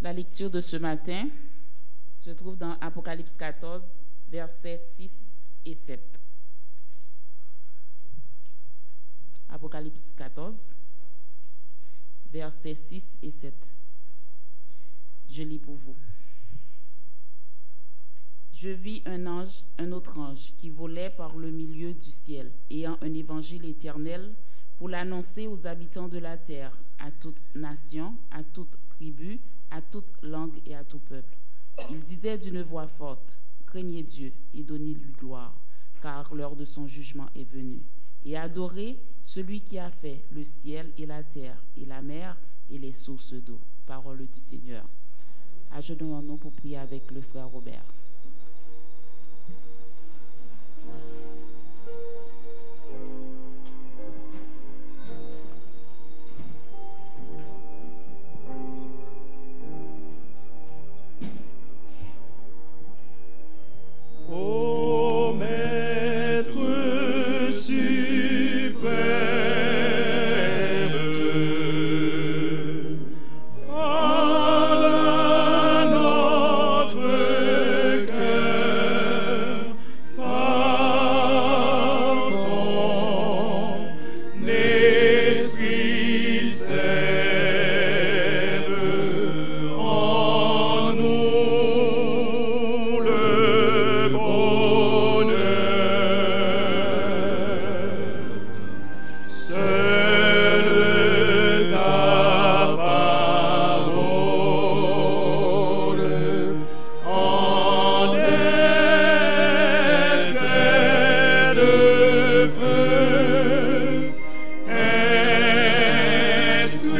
La lecture de ce matin se trouve dans Apocalypse 14, versets 6 et 7. Apocalypse 14, versets 6 et 7. Je lis pour vous. Je vis un autre ange qui volait par le milieu du ciel, ayant un évangile éternel pour l'annoncer aux habitants de la terre, à toute nation, à toute tribu, à toute langue et à tout peuple. Il disait d'une voix forte, « Craignez Dieu et donnez-lui gloire, car l'heure de son jugement est venue. Et adorez celui qui a fait le ciel et la terre, et la mer et les sources d'eau. » Parole du Seigneur. Agenouillons-nous pour prier avec le frère Robert. Ô Maître suprême, parle à notre cœur par ton Esprit, sème en nous le seule ta parole en est de feu, instruit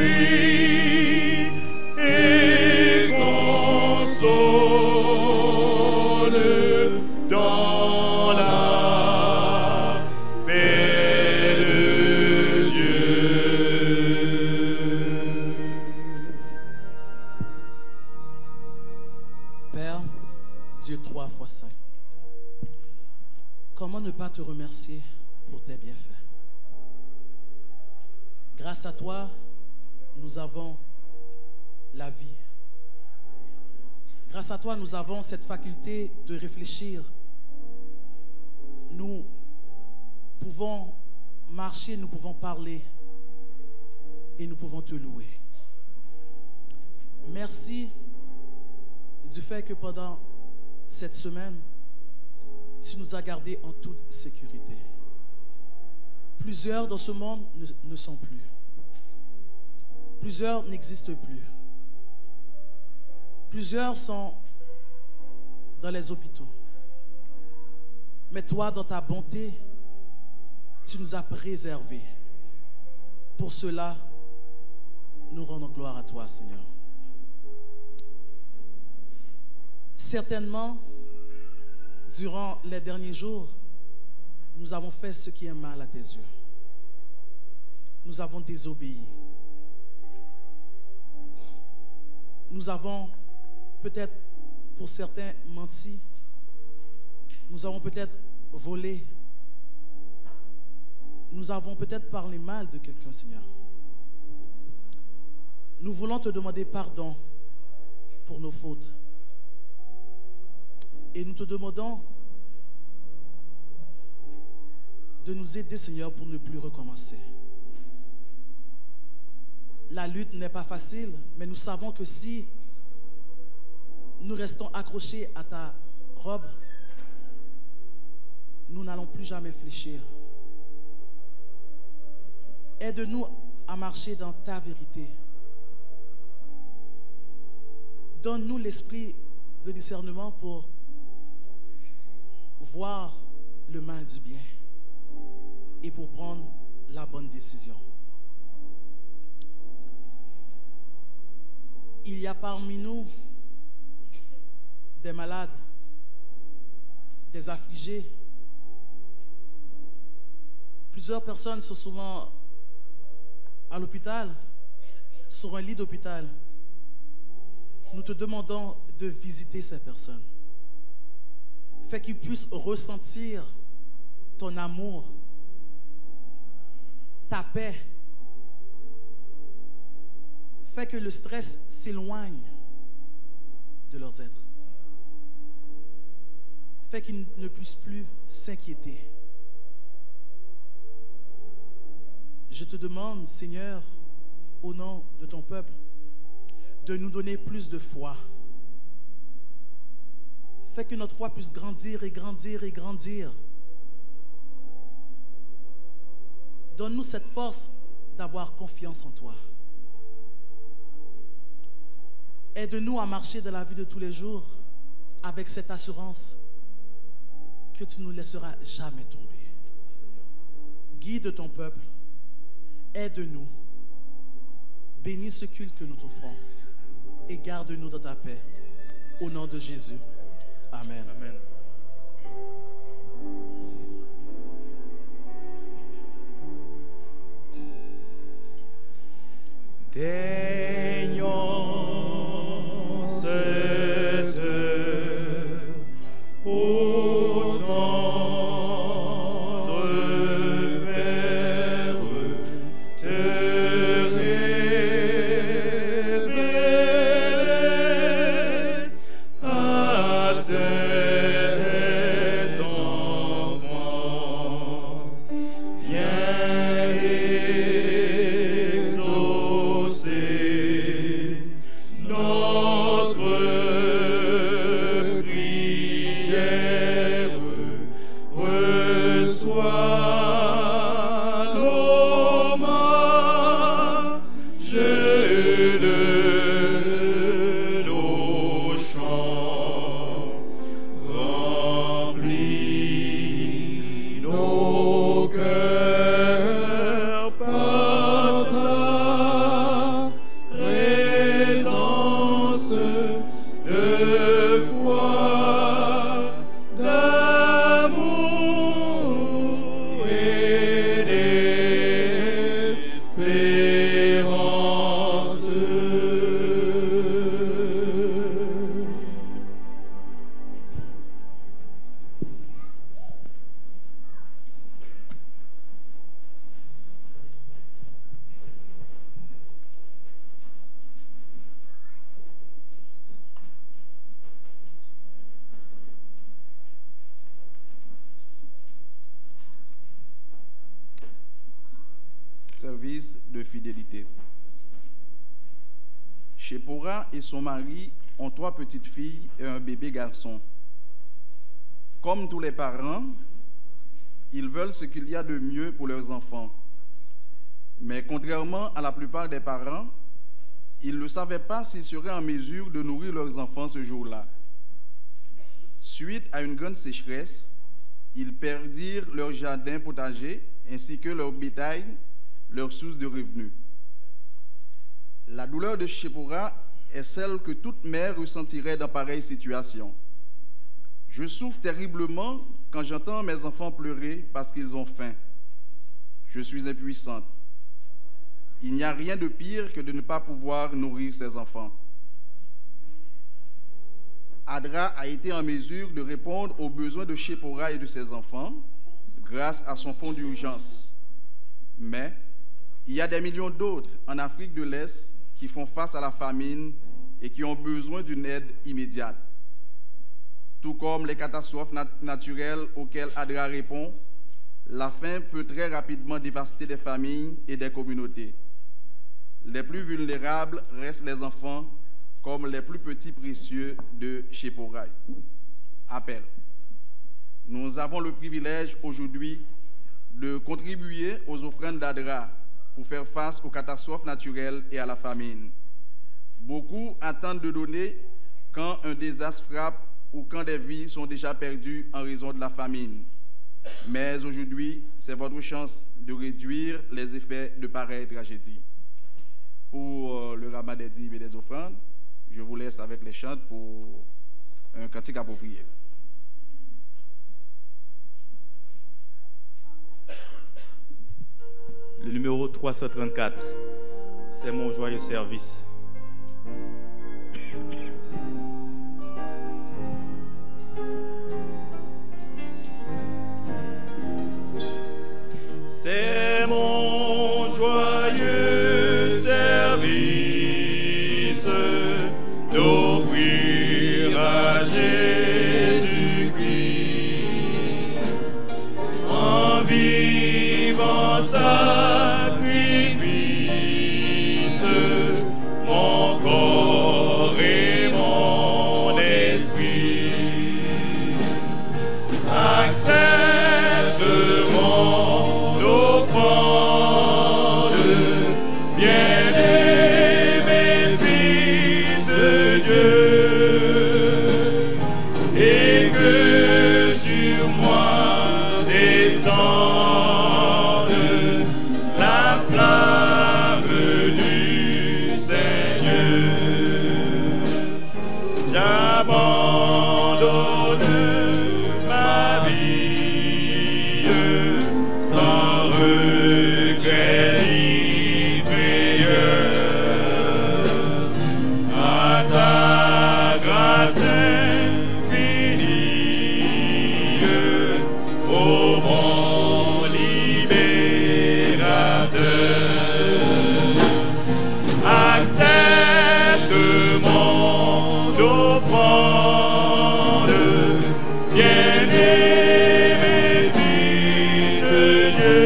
et console dans la paix de Dieu. Père, Dieu 3 fois saint, comment ne pas te remercier pour tes bienfaits? Grâce à toi, nous avons la vie. Grâce à toi, nous avons cette faculté de réfléchir. Nous pouvons marcher, nous pouvons parler et nous pouvons te louer. Merci du fait que pendant cette semaine, tu nous as gardés en toute sécurité. Plusieurs dans ce monde ne sont plus. Plusieurs n'existent plus. Plusieurs sont dans les hôpitaux. Mais toi, dans ta bonté, tu nous as préservés. Pour cela, nous rendons gloire à toi, Seigneur. Certainement, durant les derniers jours, nous avons fait ce qui est mal à tes yeux. Nous avons désobéi. Nous avons peut-être, pour certains, menti. Nous avons peut-être volé. Nous avons peut-être parlé mal de quelqu'un, Seigneur. Nous voulons te demander pardon pour nos fautes. Et nous te demandons de nous aider, Seigneur, pour ne plus recommencer. La lutte n'est pas facile, mais nous savons que si nous restons accrochés à ta robe, nous n'allons plus jamais fléchir. Aide-nous à marcher dans ta vérité. Donne-nous l'esprit de discernement pour voir le mal du bien et pour prendre la bonne décision. Il y a parmi nous des malades, des affligés. Plusieurs personnes sont souvent à l'hôpital, sur un lit d'hôpital. Nous te demandons de visiter ces personnes. Fais qu'ils puissent ressentir ton amour, ta paix. Fais que le stress s'éloigne de leurs êtres. Fais qu'ils ne puissent plus s'inquiéter. Je te demande, Seigneur, au nom de ton peuple, de nous donner plus de foi. Fais que notre foi puisse grandir et grandir et grandir. Donne-nous cette force d'avoir confiance en toi. Aide-nous à marcher dans la vie de tous les jours avec cette assurance que tu ne nous laisseras jamais tomber. Guide ton peuple. Aide-nous. Bénis ce culte que nous t'offrons et garde-nous dans ta paix. Au nom de Jésus. Amen. Amen. Daignons cette heure ô tendre Père te révéler à tes enfants. Viens exaucer notre prière. Reçois l'hommage de nos chants. Remplis nos cœurs par ta présence de foi, d'amour et d'espérance. Service de fidélité. Shépora et son mari ont 3 petites filles et un bébé garçon. Comme tous les parents, ils veulent ce qu'il y a de mieux pour leurs enfants. Mais contrairement à la plupart des parents, ils ne savaient pas s'ils seraient en mesure de nourrir leurs enfants ce jour-là. Suite à une grande sécheresse, ils perdirent leur jardin potager ainsi que leur bétail, leur source de revenus. La douleur de Shépora est celle que toute mère ressentirait dans pareille situation. Je souffre terriblement quand j'entends mes enfants pleurer parce qu'ils ont faim. Je suis impuissante. Il n'y a rien de pire que de ne pas pouvoir nourrir ses enfants. Adra a été en mesure de répondre aux besoins de Shépora et de ses enfants grâce à son fonds d'urgence. Mais il y a des millions d'autres en Afrique de l'Est qui font face à la famine et qui ont besoin d'une aide immédiate. Tout comme les catastrophes naturelles auxquelles Adra répond, la faim peut très rapidement dévaster des familles et des communautés. Les plus vulnérables restent les enfants, comme les plus petits précieux de Shépora. Appel. Nous avons le privilège aujourd'hui de contribuer aux offrandes d'Adra pour faire face aux catastrophes naturelles et à la famine. Beaucoup attendent de donner quand un désastre frappe ou quand des vies sont déjà perdues en raison de la famine. Mais aujourd'hui, c'est votre chance de réduire les effets de pareilles tragédies. Pour le ramas des dîmes et des offrandes, je vous laisse avec les chants pour un cantique approprié. Le numéro 334, c'est mon joyeux service. C'est mon joyeux service d'offrir en sacrifice mon corps et mon esprit. Accepte mon offrande, bien-aimé Fils de Dieu, et que sur moi descende la flamme du Seigneur. J'abandonne ma vie sans regret ni frayeur, à ta grâce infinie, ô mon libérateur. Accepte mon offrande, bien-aimé Fils de Dieu,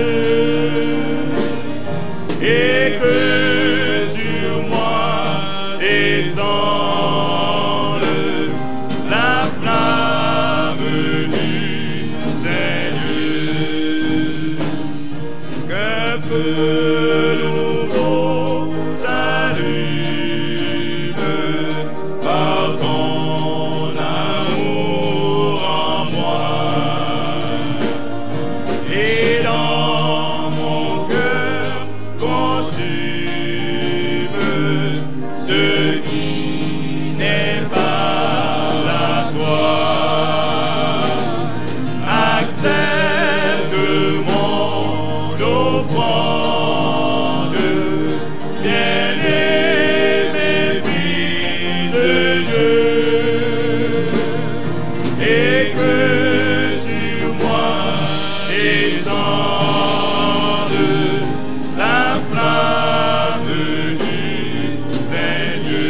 et que sur moi descende la flamme du Seigneur. Qu'un feu nouveau s'allume par ton amour en moi, et dans mon cœur consume ce qui n'est pas la toi. Accepte mon offrande, bien-aimé Fils de Dieu, et que sur moi descende la flamme du Seigneur.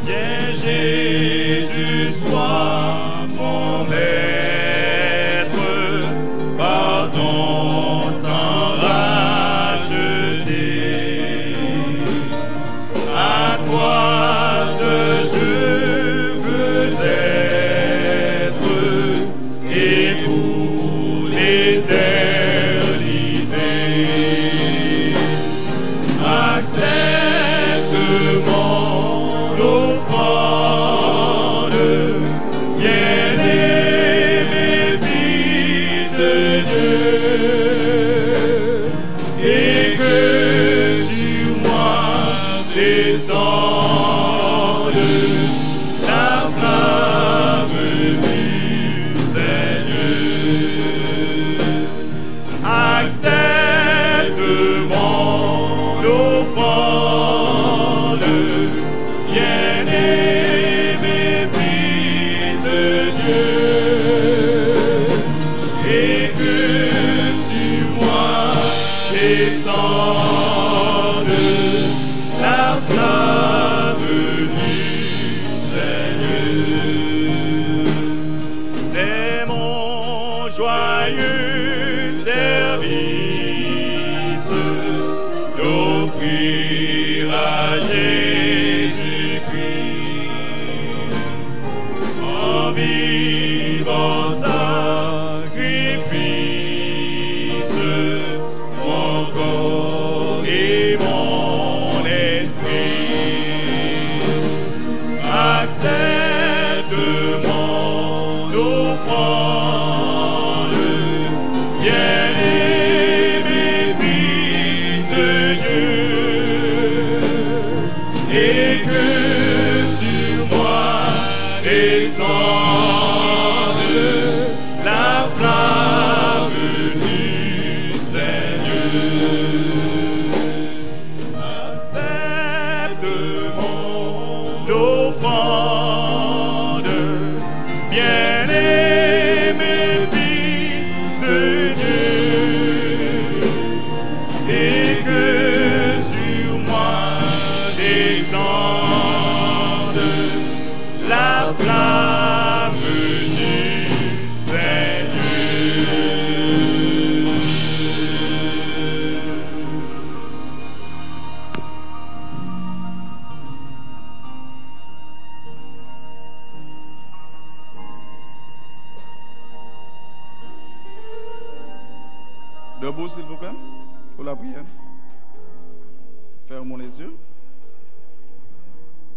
Viens Jésus, sois mon maître, par ton sang racheté. À toi seul je veux être, et pour l'éternité. Accepte mon offrande, bien-aimé Fils de Dieu, et que sur moi descende la flamme du Seigneur. Accepte mon offrande, bien-aimé Fils de Dieu, et que sur moi descende la flamme du Seigneur. C'est mon joyeux service d'offrir à Jésus-Christ en vivant sacrifice mon corps et mon esprit. Accepte mon offrande, bien-aimé Fils de Dieu, et que sur moi descende la flamme du Seigneur. Debout, s'il vous plaît, pour la prière. Fermons les yeux.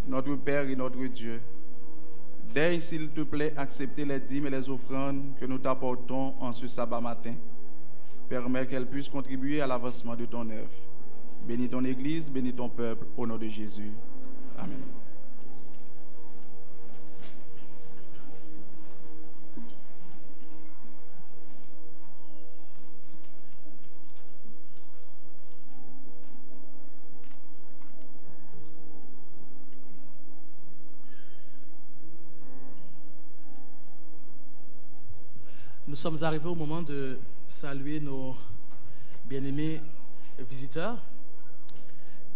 Notre Père et notre Dieu, daigne, s'il te plaît, accepter les dîmes et les offrandes que nous t'apportons en ce sabbat matin. Permets qu'elles puissent contribuer à l'avancement de ton œuvre. Bénis ton Église, bénis ton peuple, au nom de Jésus. Amen. Nous sommes arrivés au moment de saluer nos bien-aimés visiteurs.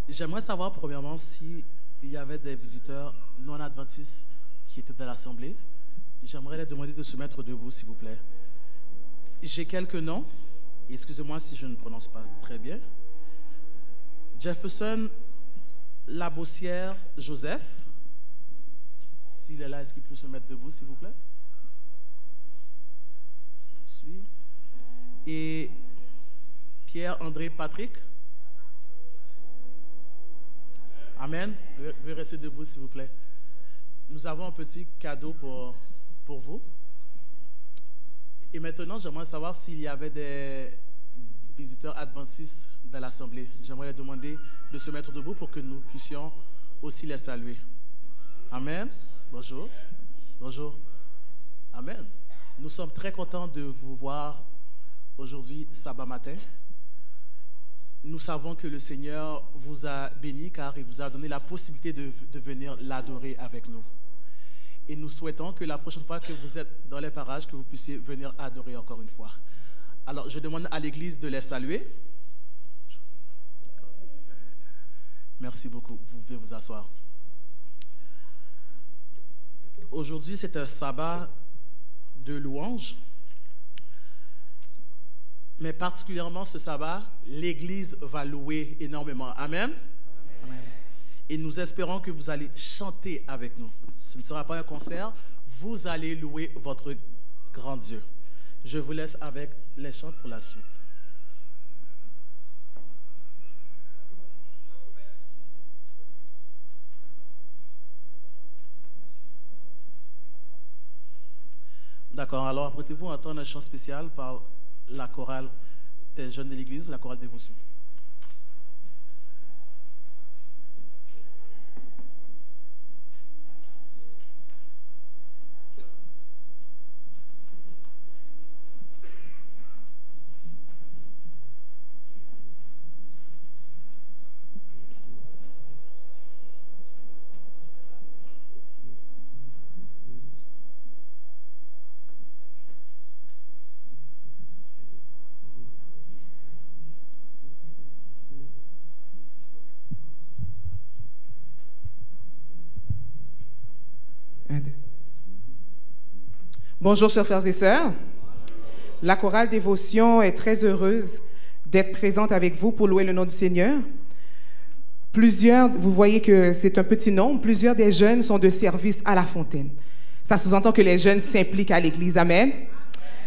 J'aimerais savoir premièrement s'il y avait des visiteurs non adventistes qui étaient dans l'assemblée. J'aimerais les demander de se mettre debout, s'il vous plaît. J'ai quelques noms. Excusez-moi si je ne prononce pas très bien. Jefferson Labossière Joseph. S'il est là, est-ce qu'il peut se mettre debout, s'il vous plaît? Et Pierre-André Patrick. Amen. Veuillez rester debout, s'il vous plaît. Nous avons un petit cadeau pour vous. Et maintenant, j'aimerais savoir s'il y avait des visiteurs adventistes dans l'assemblée. J'aimerais les demander de se mettre debout pour que nous puissions aussi les saluer. Amen. Bonjour. Bonjour. Amen. Nous sommes très contents de vous voir aujourd'hui, sabbat matin. Nous savons que le Seigneur vous a béni car il vous a donné la possibilité de venir l'adorer avec nous. Et nous souhaitons que la prochaine fois que vous êtes dans les parages, que vous puissiez venir adorer encore une fois. Alors, je demande à l'Église de les saluer. Merci beaucoup. Vous pouvez vous asseoir. Aujourd'hui, c'est un sabbat de louange. Mais particulièrement ce sabbat, l'Église va louer énormément. Amen. Amen. Et nous espérons que vous allez chanter avec nous. Ce ne sera pas un concert, vous allez louer votre grand Dieu. Je vous laisse avec les chants pour la suite. D'accord, alors apprêtez-vous à entendre un chant spécial par la chorale des jeunes de l'Église, la chorale Dévotion. Bonjour chers frères et sœurs. La chorale Dévotion est très heureuse d'être présente avec vous pour louer le nom du Seigneur. Plusieurs, vous voyez que c'est un petit nombre, plusieurs des jeunes sont de service à la fontaine. Ça sous-entend que les jeunes s'impliquent à l'église. Amen.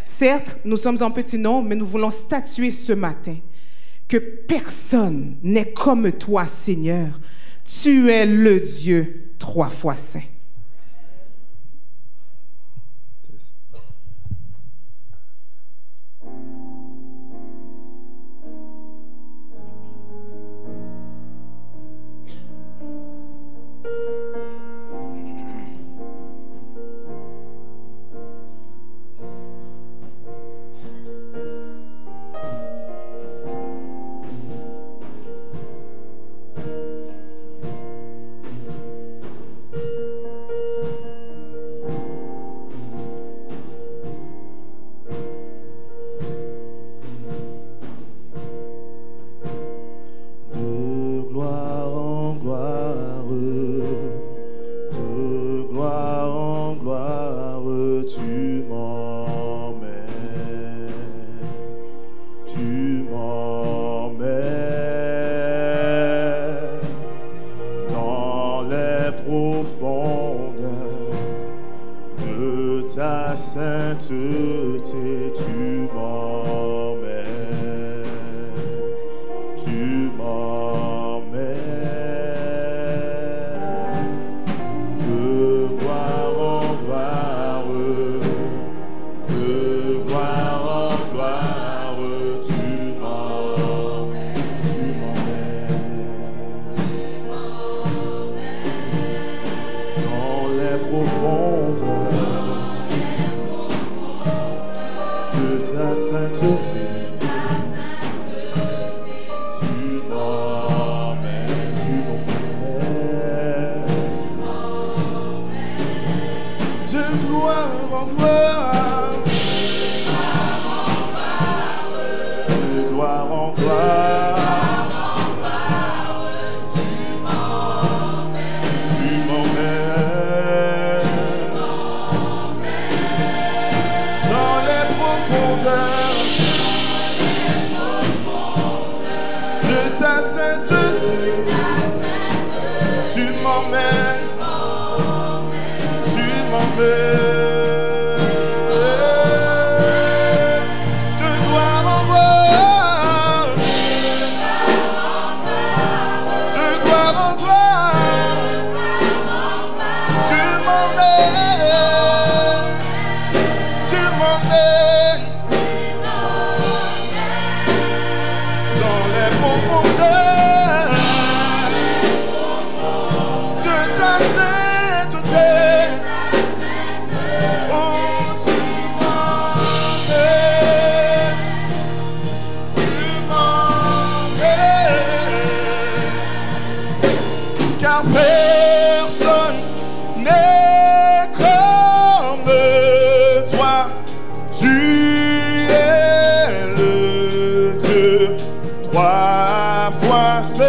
Certes, nous sommes en petit nombre, mais nous voulons statuer ce matin que personne n'est comme toi, Seigneur. Tu es le Dieu 3 fois saint. sainteté, tu m'emmènes. sainteté, tu m'emmènes, tu m'emmènes. De gloire en gloire, de gloire en gloire, tu m'emmènes, tu m'emmènes dans les profondeurs de ta sainteté. Oh, tu m'emmènes, car personne n'est comme toi. Tu es le Dieu trois fois saint,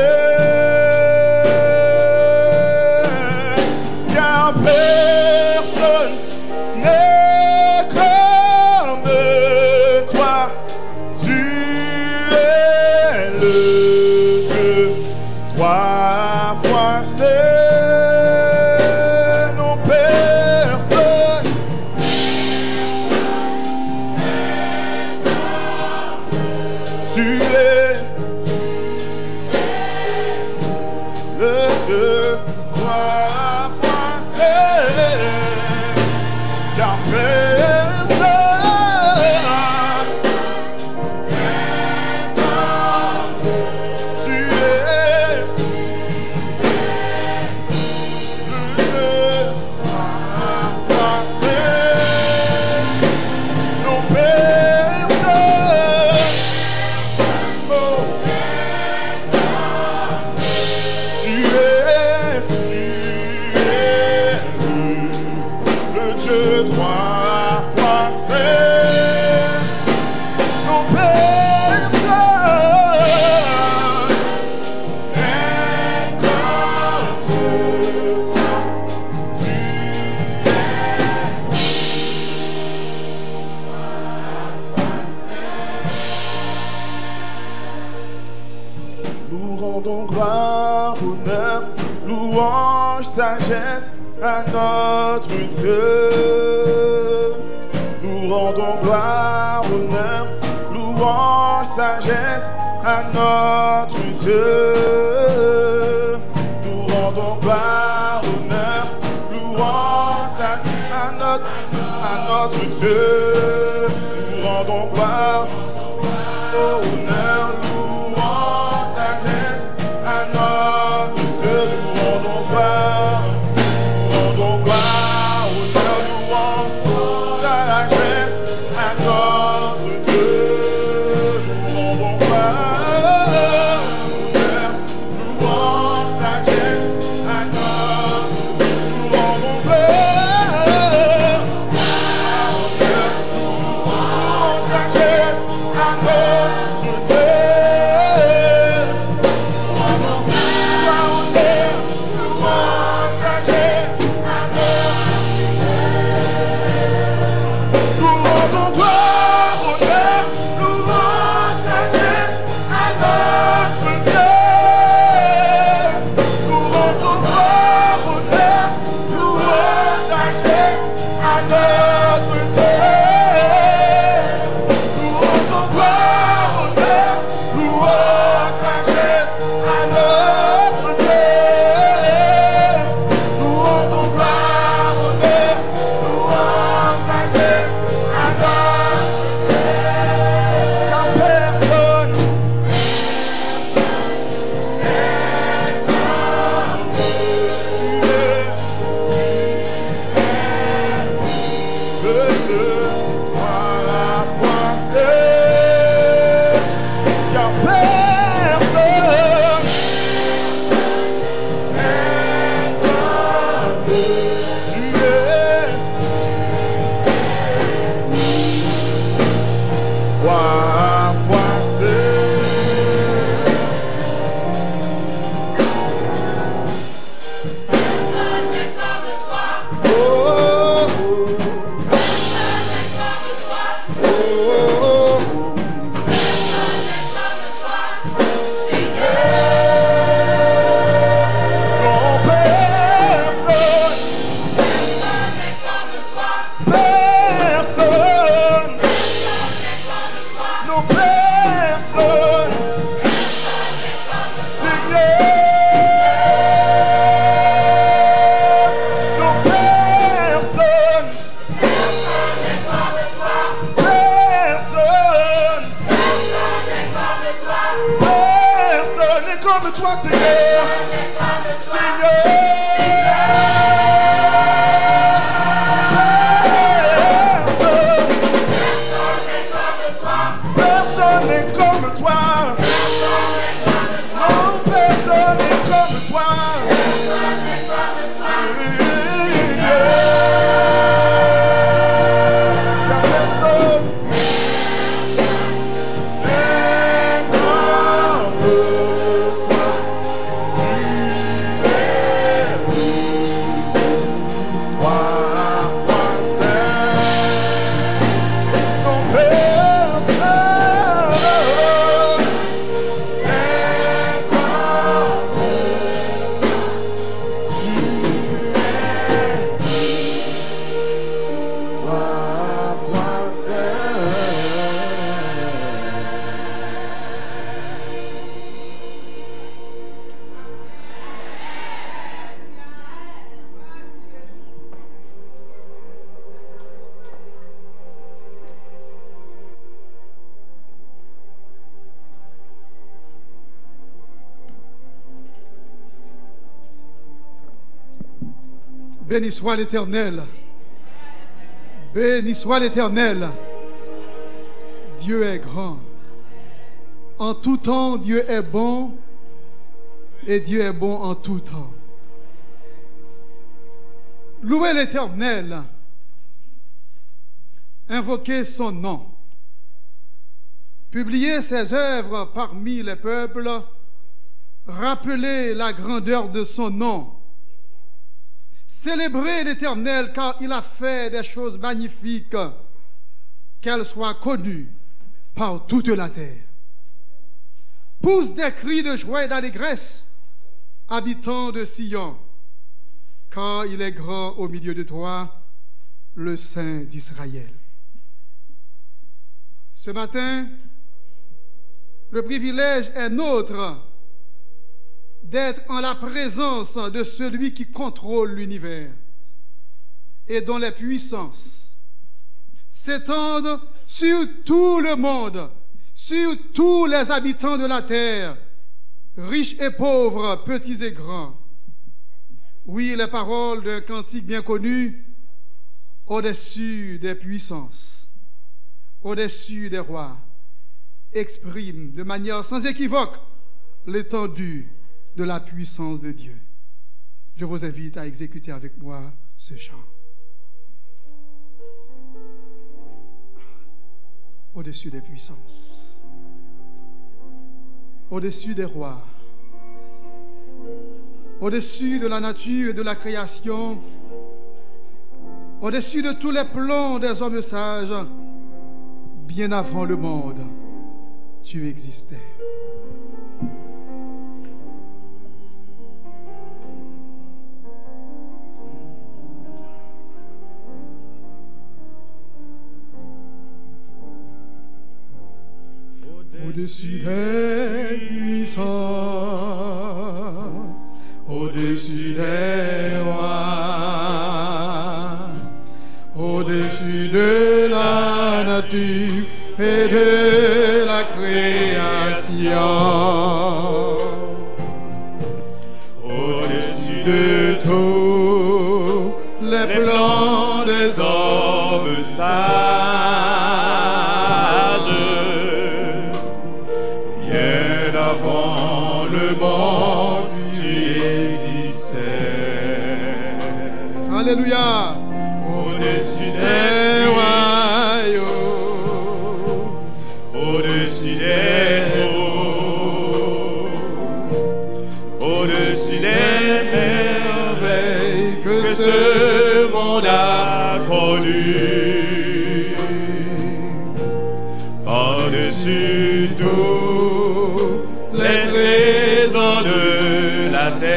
car personne n'est comme toi. Tu es le Dieu trois fois saint, non personne. Tu es le Dieu trois fois saint, car personne n'est comme tu es le Dieu trois fois saint, non personne. Oh. Tu es le Dieu trois fois saint, non personne n'est comme toi. Nous rendons gloire, honneur, louange, sagesse à notre Dieu. Nous rendons gloire, honneur, louange, sagesse à notre Dieu. Nous rendons gloire, honneur, louange, sagesse à notre Dieu. Nous rendons gloire, honneur, louange, sagesse à notre Dieu. Nous rendons gloire, honneur, louange, sagesse à notre Dieu. Nous rendons gloire, honneur, louange, sagesse à notre Dieu. Nous rendons gloire, honneur, louange, sagesse comme toi, Seigneur. Personne n'est comme toi. Non, personne n'est comme toi. Béni soit l'Éternel. Béni soit l'Éternel. Dieu est grand. En tout temps, Dieu est bon. Et Dieu est bon en tout temps. Louez l'Éternel. Invoquez son nom. Publiez ses œuvres parmi les peuples. Rappelez la grandeur de son nom. Célébrez l'Éternel car il a fait des choses magnifiques, qu'elles soient connues par toute la terre. Pousse des cris de joie et d'allégresse, habitants de Sion, car il est grand au milieu de toi, le Saint d'Israël. Ce matin, le privilège est nôtre d'être en la présence de celui qui contrôle l'univers et dont les puissances s'étendent sur tout le monde, sur tous les habitants de la terre, riches et pauvres, petits et grands. Oui, les paroles d'un cantique bien connu, au-dessus des puissances, au-dessus des rois, expriment de manière sans équivoque l'étendue de la puissance de Dieu. Je vous invite à exécuter avec moi ce chant. Au-dessus des puissances, au-dessus des rois, au-dessus de la nature et de la création, au-dessus de tous les plans des hommes sages, bien avant le monde, tu existais. Au-dessus des puissances, au-dessus des rois, au-dessus de la nature et de la création, au-dessus de tous les plans des hommes sages, avant le monde, tu existais. Alléluia. Au-dessus des royaumes, au-dessus des trônes, au-dessus des merveilles que ce monde a connues, par-dessus tout les trésors de la terre,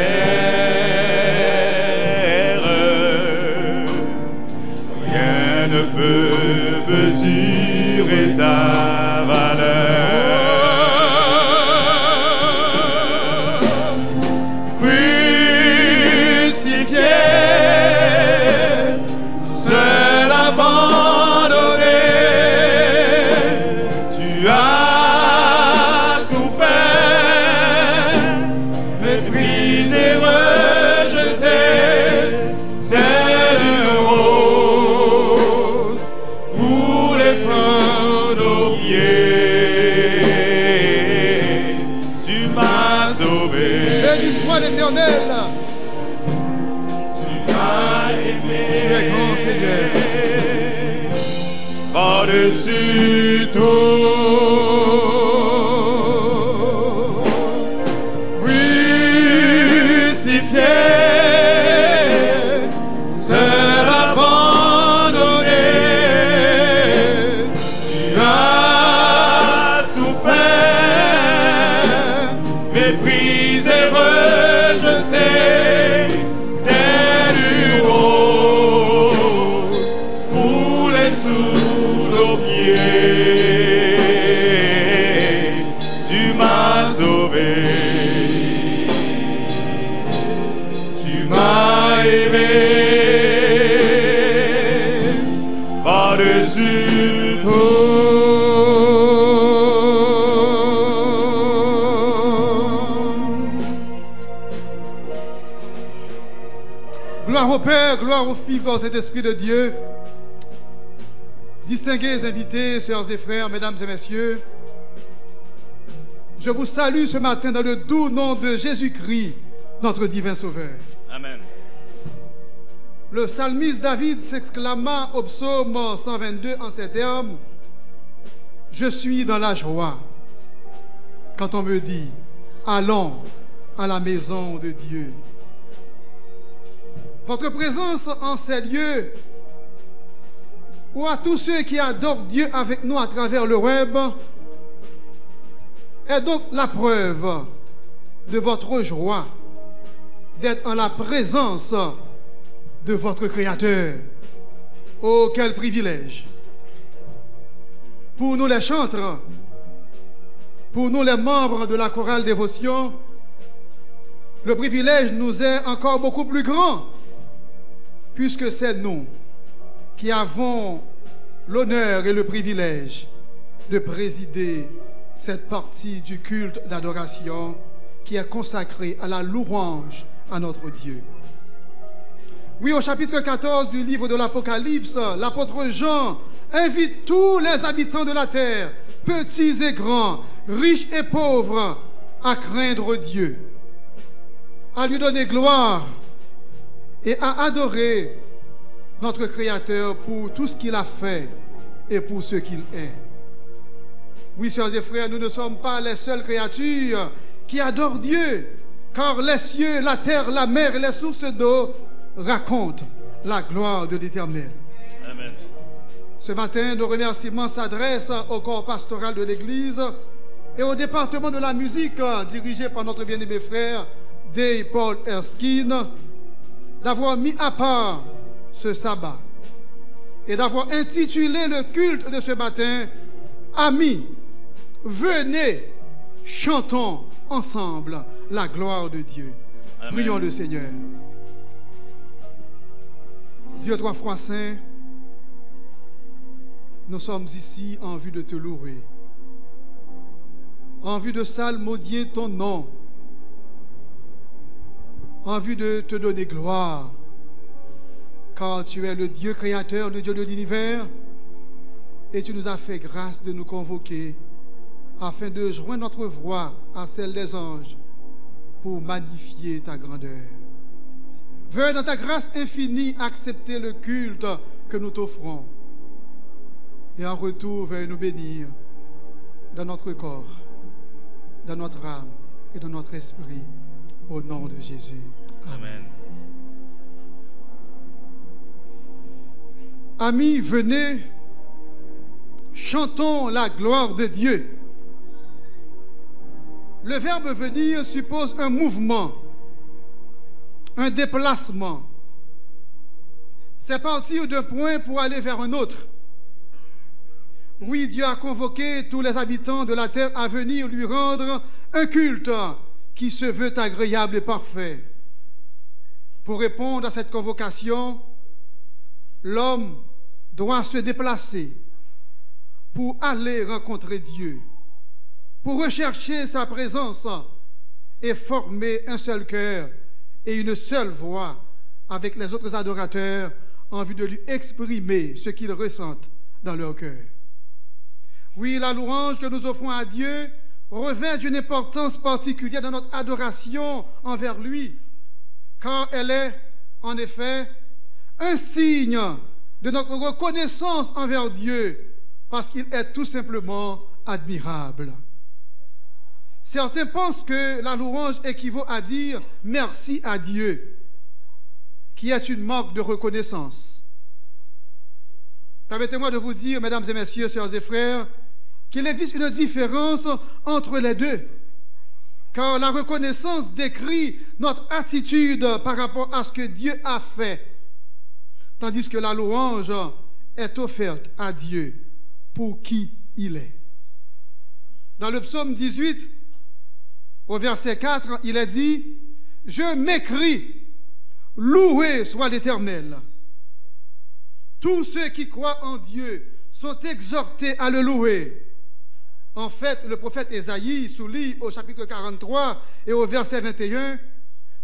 rien ne peut mesurer ta valeur. Crucifié, seul abandonné, tu as souffert sauvé. Béni soit l'Éternel. Tu m'as aimé. Tu es grand, Seigneur. Par-dessus tout. Crucifié, seul abandonné, tu as souffert, méprisé, rejeté, tel une rose, foulé sous nos pieds, tu m'as sauvé. Tu m'as aimé par-dessus Gloire au Père, gloire au Fils, gloire au Saint-Esprit de Dieu. Distingués invités, sœurs et frères, mesdames et messieurs, je vous salue ce matin dans le doux nom de Jésus-Christ, notre divin Sauveur. Amen. Le psalmiste David s'exclama au psaume 122 en ces termes: je suis dans la joie quand on me dit allons à la maison de Dieu. Votre présence en ces lieux, ou à tous ceux qui adorent Dieu avec nous à travers le web, est donc la preuve de votre joie d'être en la présence de votre Créateur. Oh, quel privilège! Pour nous les chantres, pour nous les membres de la chorale dévotion, le privilège nous est encore beaucoup plus grand, puisque c'est nous qui avons l'honneur et le privilège de présider cette partie du culte d'adoration qui est consacrée à la louange à notre Dieu. Oui, au chapitre 14 du livre de l'Apocalypse, l'apôtre Jean invite tous les habitants de la terre, petits et grands, riches et pauvres, à craindre Dieu, à lui donner gloire et à adorer notre Créateur pour tout ce qu'il a fait et pour ce qu'il est. Oui, sœurs et frères, nous ne sommes pas les seules créatures qui adorent Dieu, car les cieux, la terre, la mer et les sources d'eau racontent la gloire de l'Éternel. Amen. Ce matin, nos remerciements s'adressent au corps pastoral de l'Église et au département de la musique dirigé par notre bien-aimé frère Day Paul Erskine d'avoir mis à part ce sabbat et d'avoir intitulé le culte de ce matin « Amis, venez, chantons ensemble la gloire de Dieu ». Prions le Seigneur. Dieu trois fois saint, nous sommes ici en vue de te louer, en vue de psalmodier ton nom, en vue de te donner gloire, car tu es le Dieu créateur, le Dieu de l'univers, et tu nous as fait grâce de nous convoquer afin de joindre notre voix à celle des anges pour magnifier ta grandeur. Veuille dans ta grâce infinie accepter le culte que nous t'offrons. Et en retour, veuille nous bénir dans notre corps, dans notre âme et dans notre esprit. Au nom de Jésus. Amen. Amis, venez, chantons la gloire de Dieu. Le verbe venir suppose un mouvement, un déplacement. C'est partir d'un point pour aller vers un autre. Oui, Dieu a convoqué tous les habitants de la terre à venir lui rendre un culte qui se veut agréable et parfait. Pour répondre à cette convocation, l'homme doit se déplacer pour aller rencontrer Dieu, pour rechercher sa présence et former un seul cœur et une seule voix avec les autres adorateurs en vue de lui exprimer ce qu'ils ressentent dans leur cœur. Oui, la louange que nous offrons à Dieu revêt une importance particulière dans notre adoration envers lui, car elle est, en effet, un signe de notre reconnaissance envers Dieu, parce qu'il est tout simplement admirable. Certains pensent que la louange équivaut à dire merci à Dieu, qui est une marque de reconnaissance. Permettez-moi de vous dire, mesdames et messieurs, sœurs et frères, qu'il existe une différence entre les deux, car la reconnaissance décrit notre attitude par rapport à ce que Dieu a fait, tandis que la louange est offerte à Dieu pour qui il est. Dans le psaume 18, au verset 4, il est dit « Je m'écrie, loué soit l'Éternel. Tous ceux qui croient en Dieu sont exhortés à le louer. » En fait, le prophète Ésaïe souligne au chapitre 43 et au verset 21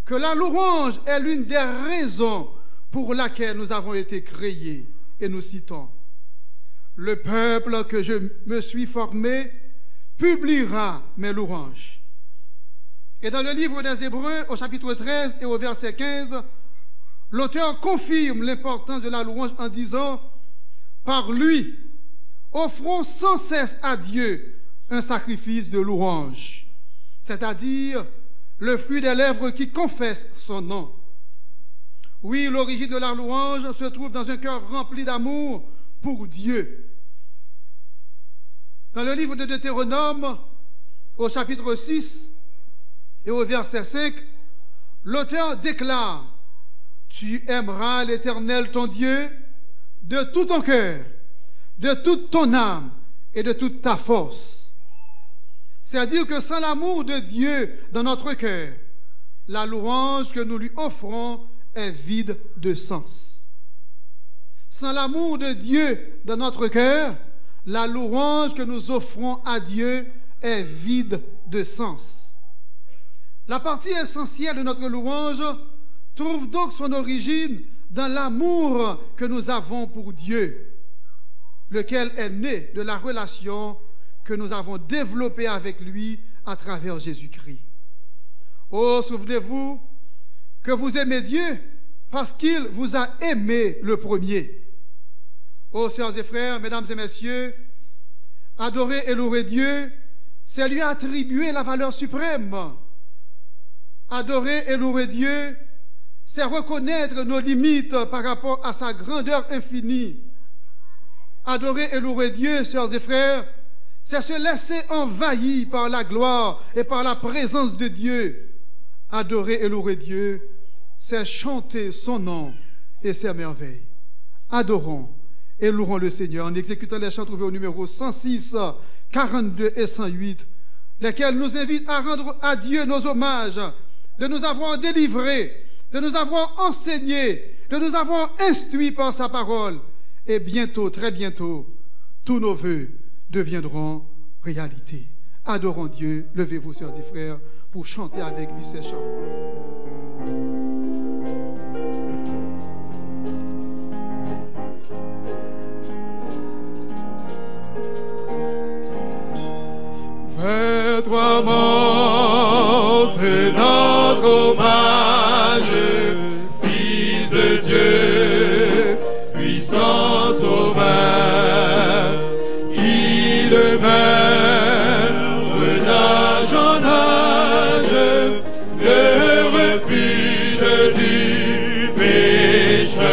que la louange est l'une des raisons pour laquelle nous avons été créés. Et nous citons « Le peuple que je me suis formé publiera mes louanges. » Et dans le livre des Hébreux, au chapitre 13 et au verset 15, l'auteur confirme l'importance de la louange en disant « Par lui, offrons sans cesse à Dieu un sacrifice de louange, c'est-à-dire le fruit des lèvres qui confessent son nom. » Oui, l'origine de la louange se trouve dans un cœur rempli d'amour pour Dieu. Dans le livre de Deutéronome, au chapitre 6 et au verset 5, l'auteur déclare « Tu aimeras l'Éternel ton Dieu de tout ton cœur, de toute ton âme et de toute ta force. » C'est-à-dire que sans l'amour de Dieu dans notre cœur, la louange que nous lui offrons est vide de sens. Sans l'amour de Dieu dans notre cœur, la louange que nous offrons à Dieu est vide de sens. La partie essentielle de notre louange trouve donc son origine dans l'amour que nous avons pour Dieu, lequel est né de la relation que nous avons développée avec lui à travers Jésus-Christ. Oh, souvenez-vous que vous aimez Dieu parce qu'il vous a aimé le premier. Oh, sœurs et frères, mesdames et messieurs, adorer et louer Dieu, c'est lui attribuer la valeur suprême. Adorer et louer Dieu, c'est reconnaître nos limites par rapport à sa grandeur infinie. Adorer et louer Dieu, sœurs et frères, c'est se laisser envahir par la gloire et par la présence de Dieu. Adorer et louer Dieu, c'est chanter son nom et ses merveilles. Adorons et louons le Seigneur en exécutant les chants trouvés au numéro 106, 42 et 108, lesquels nous invitent à rendre à Dieu nos hommages, de nous avoir délivrés, de nous avoir enseignés, de nous avoir instruits par sa parole. Et bientôt, très bientôt, tous nos vœux deviendront réalité. Adorons Dieu. Levez-vous, sœurs et frères, pour chanter avec lui ces chants. Vers toi monte notre hommage, Fils de Dieu, puissant sauveur, qui demeure d'âge en âge, le refuge du pécheur.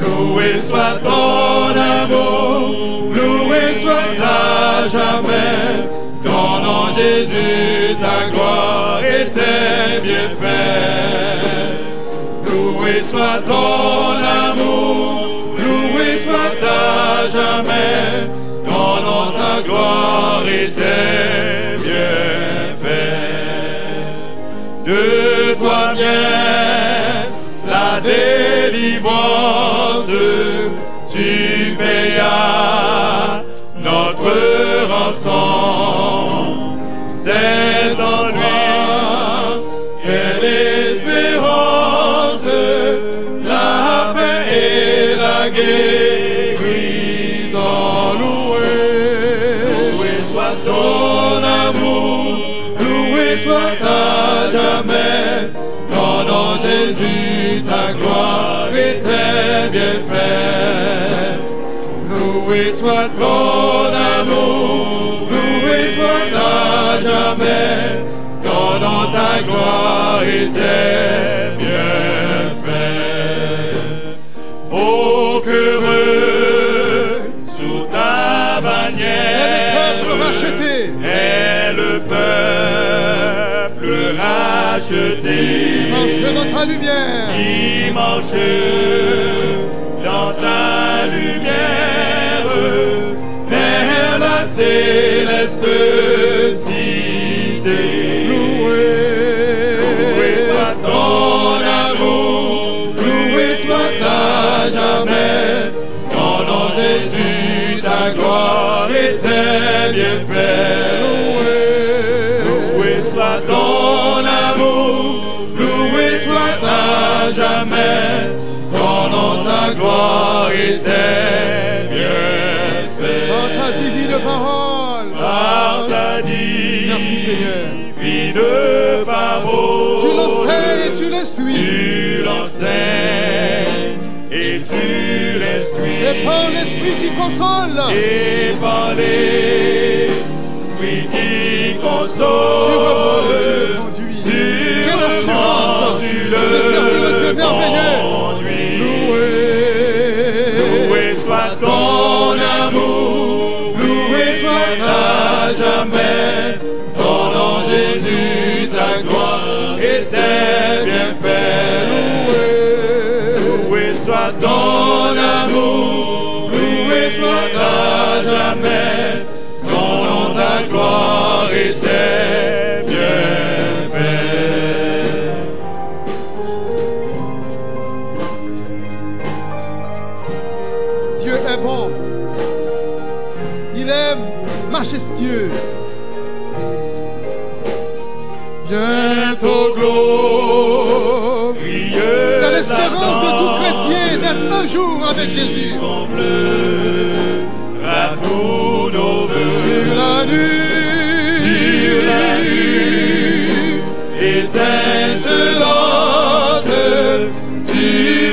Loué soit ton amour, loué soit ta jamais, ton nom Jésus, ta gloire et tes bienfaits. Loué soit ton amour, loué soit ta jamais, ton nom, ta gloire et tes bienfaits. De toi vient la délivrance, tu payas notre rançon. C'est en lui qu'est l'espérance, la paix et la guérison. Loué soit ton soit à jamais. Ton nom Jésus, ta gloire et tes bienfaits. Loué soit ton amour, loué soit à jamais. Ton nom, ta gloire et tes bienfaits. Ô qu'heureux sous ta bannière est le peuple racheté. Est le peuple racheté. Qui marche dans ta lumière. Qui marche dans ta lumière vers la céleste cité. Loué soit ton amour, loué soit à jamais. Ton nom Jésus, ta gloire et tes bienfaits. Loué soit ton amour, loué soit à jamais. Ton nom, ta gloire et tes bienfaits. Par ta divine parole. Par ta divine Merci Seigneur. parole. Tu l'enseignes et tu l'instruis. Tu l'enseignes et tu l'instruis. Et par l'esprit qui console. Et par l'esprit qui console. Quelle assurance de servir le Dieu merveilleux. Loué soit ton amour, loué soit à jamais. Ton nom Jésus, ta gloire et tes bienfaits. Loué soit ton amour, loué soit à jamais. Ton nom, ta gloire et tes bienfaits. Dieu est bon. Il est majestueux. Bientôt glorieux. C'est l'espérance de tout chrétien d'être un jour avec Jésus. À tous nos vœux. Sur la nuit étincelante, tu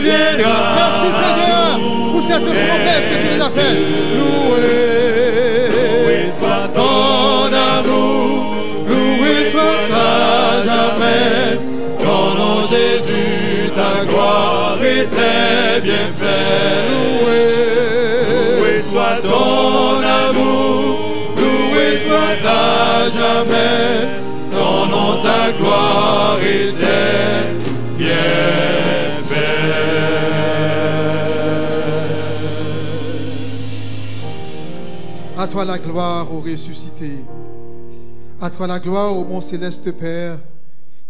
viendras. Merci Seigneur pour cette promesse que tu nous as faite. Loué soit ton amour, loué soit à jamais. Ton nom Jésus, ta gloire et tes bienfaits. Loué soit ton amour, loué soit à jamais. Ton nom, ta gloire et tes bienfaits. à toi la gloire au ressuscité. À toi la gloire au mon céleste Père,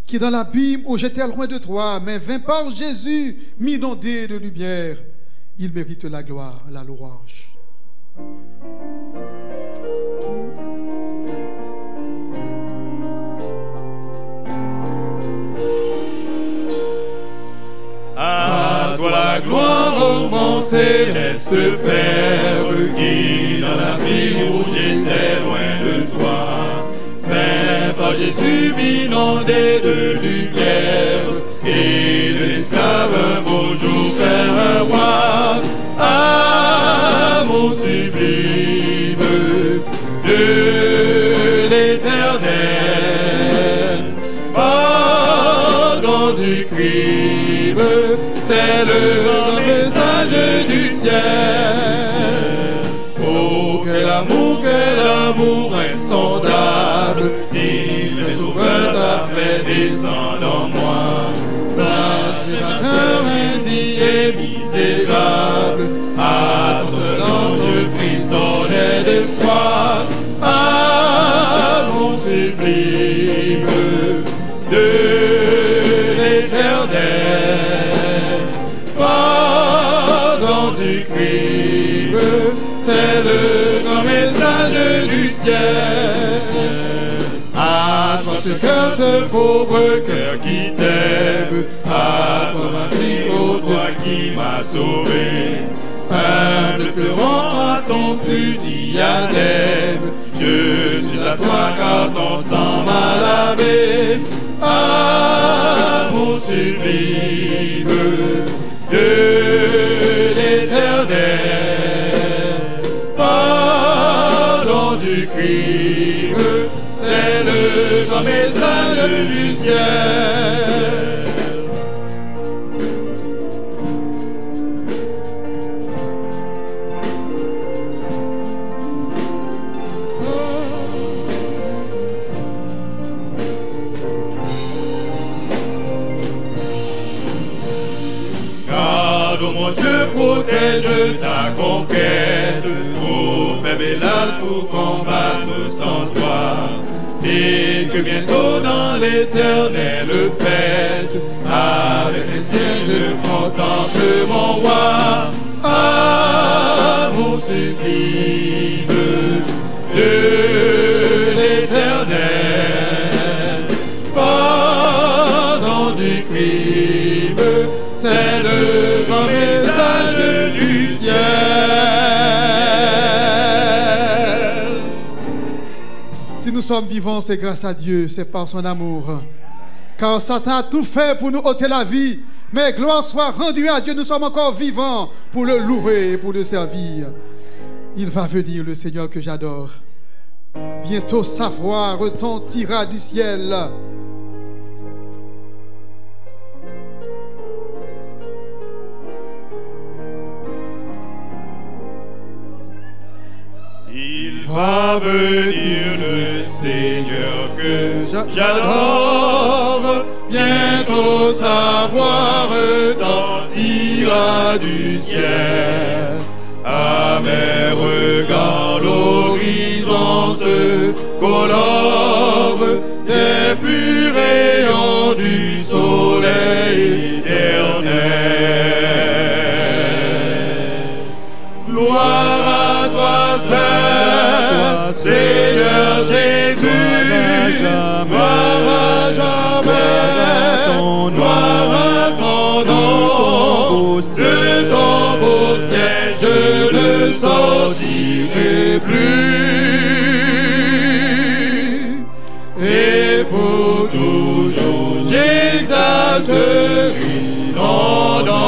qui dans l'abîme où j'étais loin de toi, mais vint par Jésus m'inonder de lumière. Il mérite la gloire, la louange. À toi la gloire, ô mon céleste Père, qui dans l'abîme où j'étais loin de toi, vint par Jésus m'inonder de lumière, et de l'esclave un beau jour faire un roi. Ah, mon sublime de l'Éternel, pardon du crime, c'est le grand message du ciel. Oh, quel amour insondable, divin sauveur t'a fait descendre en moi. Sénateur indigne et misérable, à ton seul ange frissonnait de froid. Ah, mon sublime de l'Éternel, pardon du crime, c'est le grand message du ciel. À toi ce cœur, ce pauvre cœur qui t'aime, à toi ma vie, ô toi qui m'as sauvé. Humble fleuron à ton plus diadème, Je suis à toi car ton sang m'a lavé. Amour sublime de l'Éternel, pardon du crime, c'est le grand message du ciel. Mon Dieu protège ta conquête, trop faible hélas pour combattre sans toi. Et que bientôt dans l'éternelle fête, avec les tiens je contemple mon roi. Amour sublime de l'éternel, pardon du crime, c'est le grand message du ciel. Si nous sommes vivants, c'est grâce à Dieu, c'est par son amour. Car Satan a tout fait pour nous ôter la vie, mais gloire soit rendue à Dieu, nous sommes encore vivants pour le louer et pour le servir. Il va venir, le Seigneur que j'adore. Bientôt sa voix retentira du ciel. Il va venir le Seigneur que j'adore. Bientôt sa voix retentira du ciel. À mes regards l'horizon se colore des purs rayons du soleil éternel. Gloire à toi, Seigneur Jésus, gloire à jamais, gloire à ton nom, de ton beau ciel je ne sortirai plus, et pour toujours j'exalterai ton nom.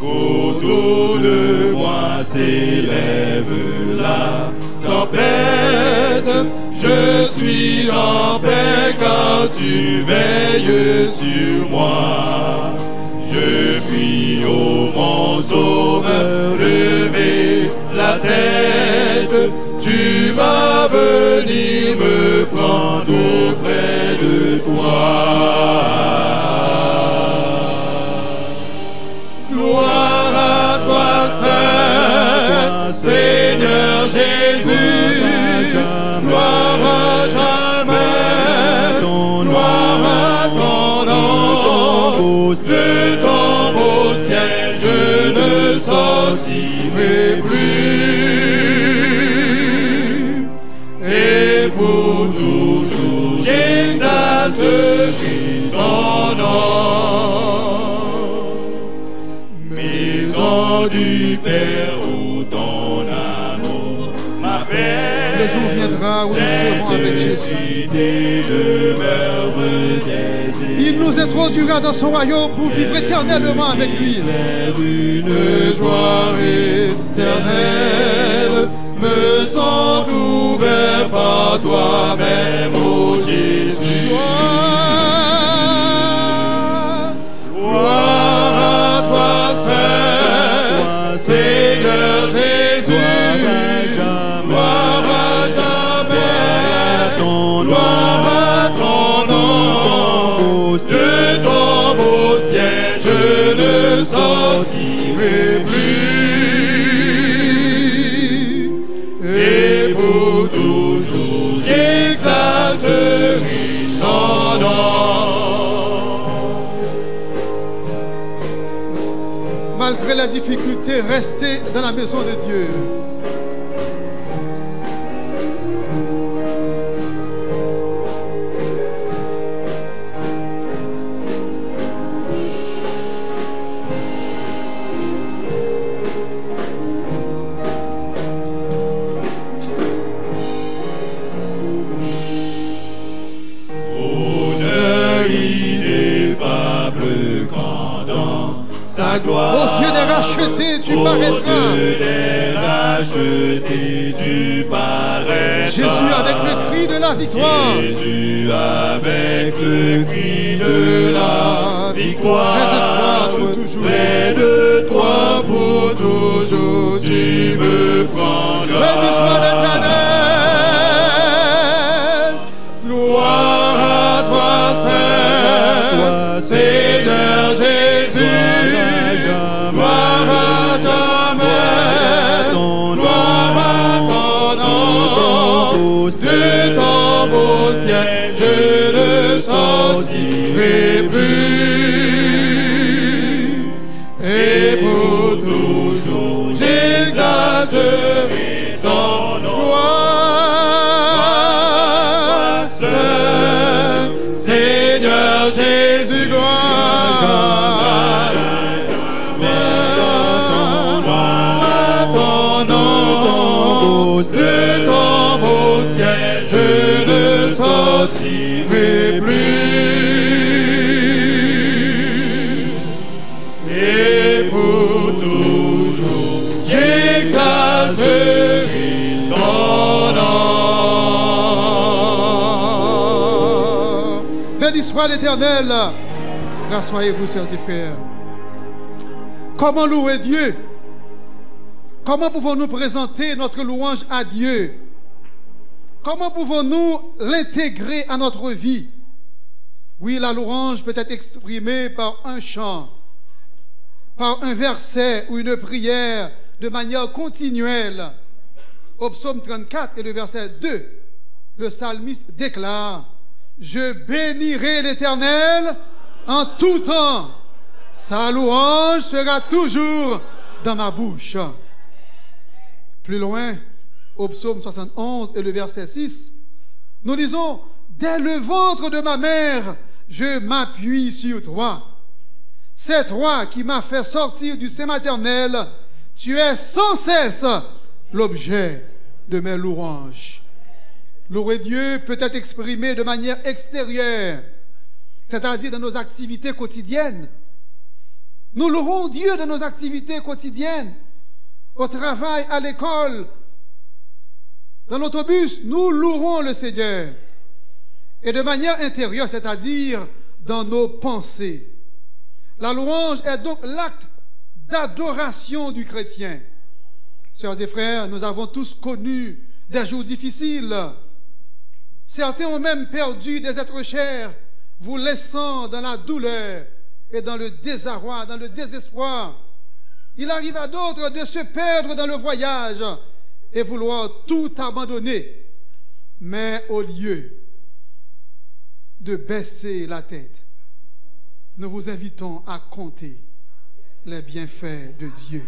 Qu'autour de moi s'élève la tempête, je suis en paix car tu veilles sur moi. Je prie au mon sauveur, lever la tête, tu vas venir me prendre auprès de toi. Gloire à toi, Seigneur Jésus, gloire à jamais, gloire à ton nom, de ton beau ciel je ne sortirai plus, et pour toujours j'exalterai ton nom. Maison du Père où ton amour m'appelle, Le jour viendra où nous serons avec Jésus. Il nous introduira dans son royaume pour vivre éternellement avec lui. Une joie éternelle me sont ouverts par toi-même, ô Jésus. Gloire à toi, Seigneur Jésus, gloire à jamais, gloire à ton nom, de ton beau ciel je ne sortirai plus, et pour toujours j'exalterai ton nom. Malgré la difficulté, restez dans la maison de Dieu. ta gloire. Aux yeux des rachetés, tu Aux paraîtras. yeux des rachetés, tu paraîtras. Jésus avec le cri de la victoire. Jésus avec le cri de la victoire. Près de toi pour toujours, tu me prendras. Béni soit l'Éternel. Gloire à toi, Seigneur Jésus. Gloire à jamais. Gloire à ton nom. De ton beau ciel, je ne sortirai plus. Et pour toujours, j'exalterai ton nom. Gloire, Seigneur Jésus, gloire à ton nom. De ton beau ciel, je ne sortirai plus. Et pour toujours, j'exalterai ton nom. Béni soit l'Éternel. Rassoyez-vous, sœurs et frères. Comment louer Dieu? Comment pouvons-nous présenter notre louange à Dieu? Comment pouvons-nous l'intégrer à notre vie? Oui, la louange peut être exprimée par un chant, par un verset ou une prière de manière continuelle. Au psaume 34 et le verset 2, le psalmiste déclare: je bénirai l'Éternel en tout temps. Sa louange sera toujours dans ma bouche. Plus loin, au psaume 71 et le verset 6, nous lisons: dès le ventre de ma mère, je m'appuie sur toi. C'est toi qui m'as fait sortir du sein maternel. Tu es sans cesse l'objet de mes louanges. Louer Dieu peut être exprimé de manière extérieure, c'est-à-dire dans nos activités quotidiennes. Nous louons Dieu dans nos activités quotidiennes, au travail, à l'école, dans l'autobus, nous louons le Seigneur. Et de manière intérieure, c'est-à-dire dans nos pensées. La louange est donc l'acte d'adoration du chrétien. Sœurs et frères, nous avons tous connu des jours difficiles. Certains ont même perdu des êtres chers, vous laissant dans la douleur et dans le désarroi, dans le désespoir. Il arrive à d'autres de se perdre dans le voyage et vouloir tout abandonner. Mais au lieu de baisser la tête, nous vous invitons à compter les bienfaits de Dieu.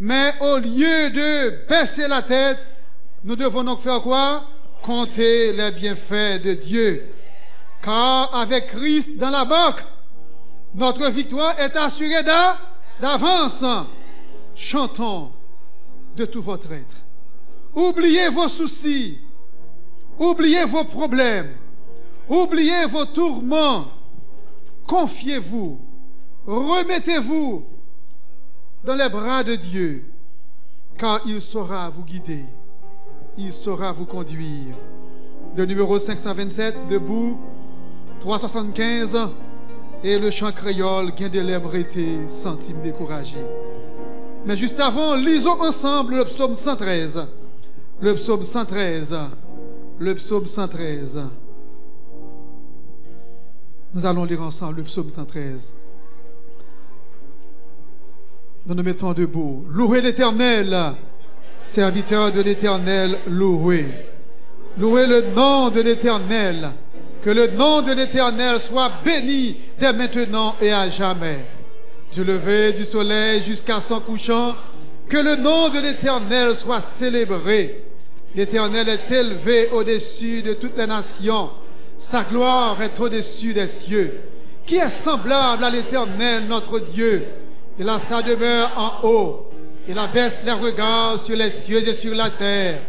Mais au lieu de baisser la tête, nous devons donc faire quoi? Compter les bienfaits de Dieu. Car avec Christ dans la banque, notre victoire est assurée d'avance. Chantons de tout votre être. Oubliez vos soucis, oubliez vos problèmes, oubliez vos tourments. Confiez-vous, remettez-vous dans les bras de Dieu, car il saura vous guider, il saura vous conduire. Le numéro 527, debout, 375, et le chant créole, gain de l'aime rété, centime découragé. Mais juste avant, lisons ensemble le psaume 113. Le psaume 113. Le psaume 113. Nous allons lire ensemble le psaume 113. Nous nous mettons debout. Louez l'Éternel, serviteur de l'Éternel, louez. Louez le nom de l'Éternel. Que le nom de l'Éternel soit béni dès maintenant et à jamais. Du lever du soleil jusqu'à son couchant, que le nom de l'Éternel soit célébré. L'Éternel est élevé au-dessus de toutes les nations. Sa gloire est au-dessus des cieux. Qui est semblable à l'Éternel, notre Dieu? Il a sa demeure en haut. Il abaisse les regards sur les cieux et sur la terre.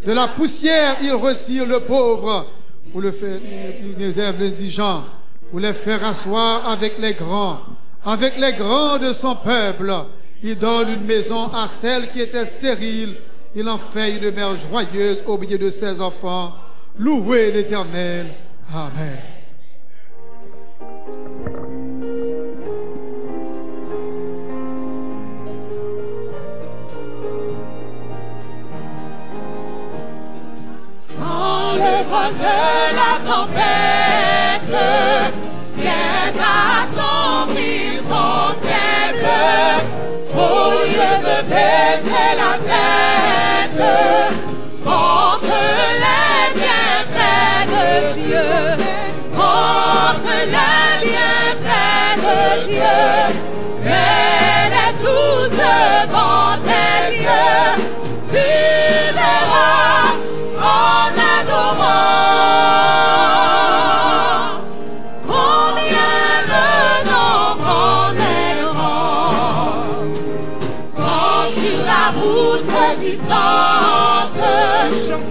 De la poussière, il retire le pauvre pour le faire, il élève l'indigent, pour les faire asseoir avec les grands. avec les grands de son peuple. Il donne une maison à celle qui était stérile. Il en fait une mère joyeuse au milieu de ses enfants. Louez l'Éternel. Amen. Quand le vent de la tempête vient assombrir ton ciel bleu, au lieu de baisser la tête contre les bienfaits de Dieu, contre les bienfaits de Dieu, mets les tous devant tes yeux, tu verras en adorant combien le nombre en est grand. Quand sur la route glissante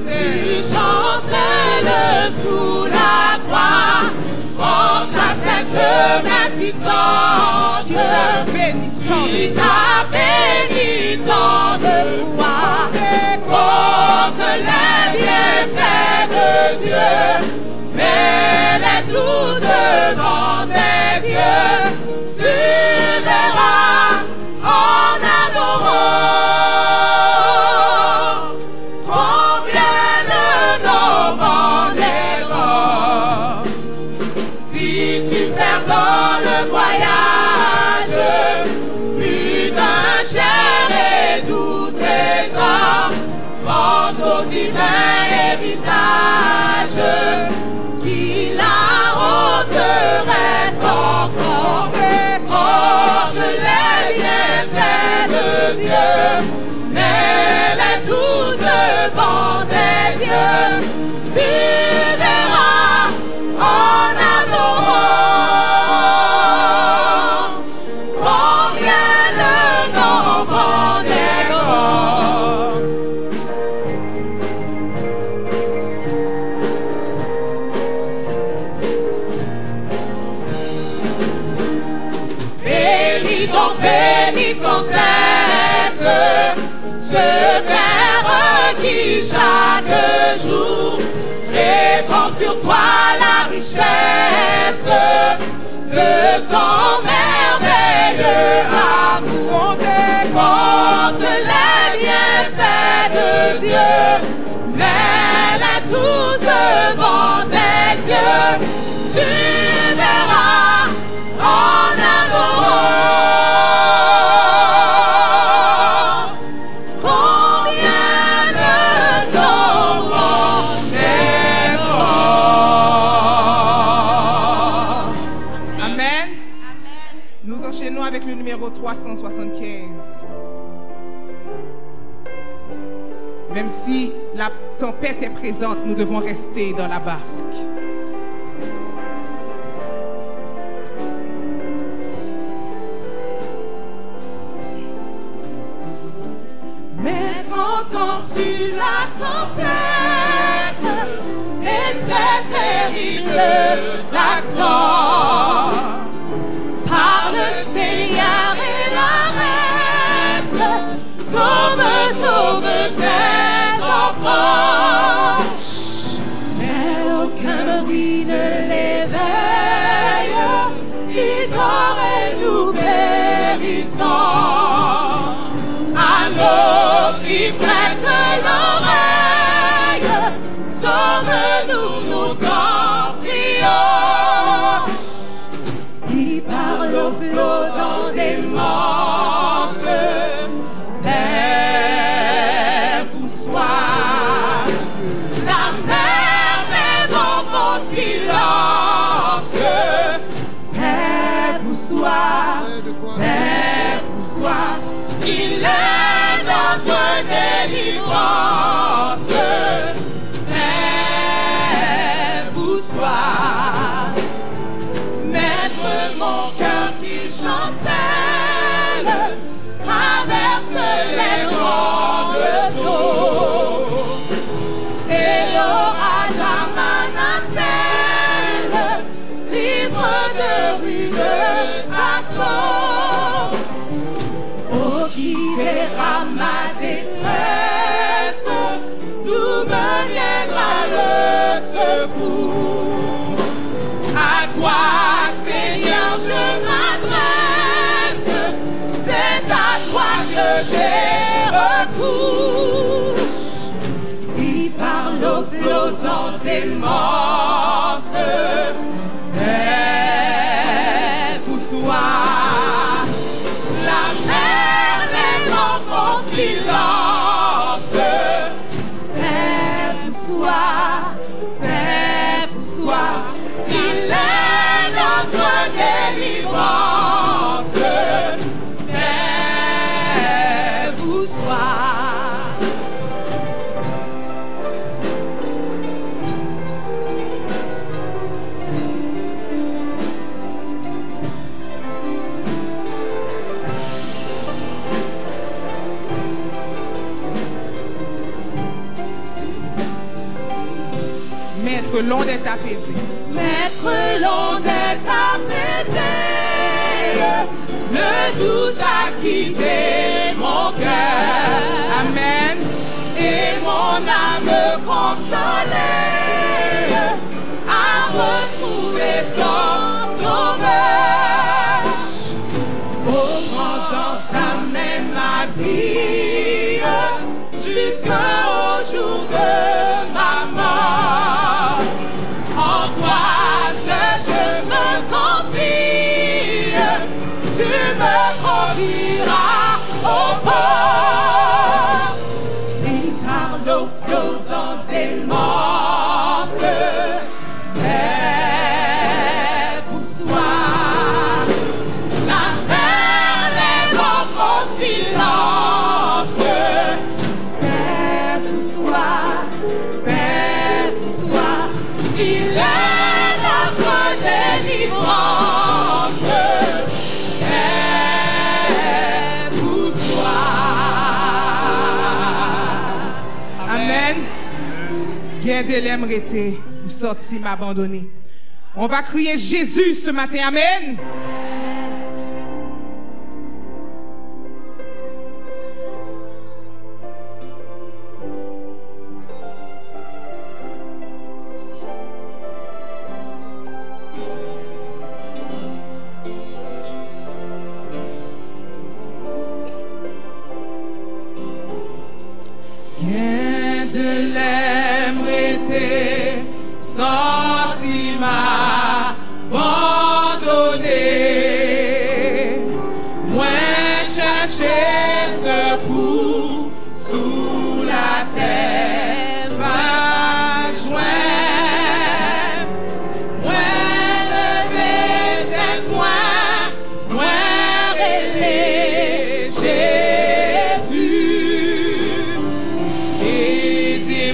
tu chancelles sous la croix, pense à cette main puissante qui t'a béni tant de fois, porte les bienfaits de Dieu, mets-les tous devant tes yeux, tu verras en adorant combien le nombre en est grand. Si tu perds dans le voyage plus d'un cher et doux trésor, pense au divin héritage qui la-haut te reste encore. Porte les bienfaits de Dieu, mets-les tous devant tes yeux, tu verras en adorant combien le nombre en est grand. Bénis donc, bénis sans cesse ce Père qui chaque jour répand sur toi la richesse de son merveilleux amour. Porte les bienfaits de Dieu, mets-les tous devant tes yeux, tu verras en adorant combien le nombre en est grand. Amen. Nous enchaînons avec le numéro 375. Même si la tempête est présente, nous devons rester dans la barque. Maître, entends-tu la tempête et ses terribles accents? Parle, Seigneur, et l'arrête. Sauve, sauve tes enfants. Mais aucun bruit ne l'éveille. Il dort et nous périssons. À nos qui prêtent l'oreille, sauve-nous, nous t'en prions. Il parle aux flots en démence, lève-vous soit. La mer met dans vos silences, lève-vous soit, lève-vous soit. Il est notre délivrance, lève-vous soit. Maître, mon cœur qui chancelle, traverse les grandes eaux, et l'orage à Manasses, livre de rudes assauts. flottant des morses, rêve ou soir, la mer, les lampes en silence, rêve ou soir, il est notre délivrance, rêve ou soir. Maître, l'onde est apaisée. Maître, l'onde est apaisée, le doute a quitté mon cœur. Amen. Et mon âme consolée a retrouvé son sauveur. Au grand entamer ma vie jusqu'au jour de ma mort. En toi seul je me confie, tu me conduiras au port. Et par l'eau flottant des morses, rêve ou soir, la mer, les lampes en silence, rêve ou soir, il est notre délivrance, rêve ou soir. Amen. Gardez l'aimerait, vous sortir, m'abandonner. On va crier Jésus ce matin. Amen. De l'aimerait sans il m'a abandonné. Moi chercher secours sous la terre, pas joint. Moi lever tête, moi rêver Jésus. Et dis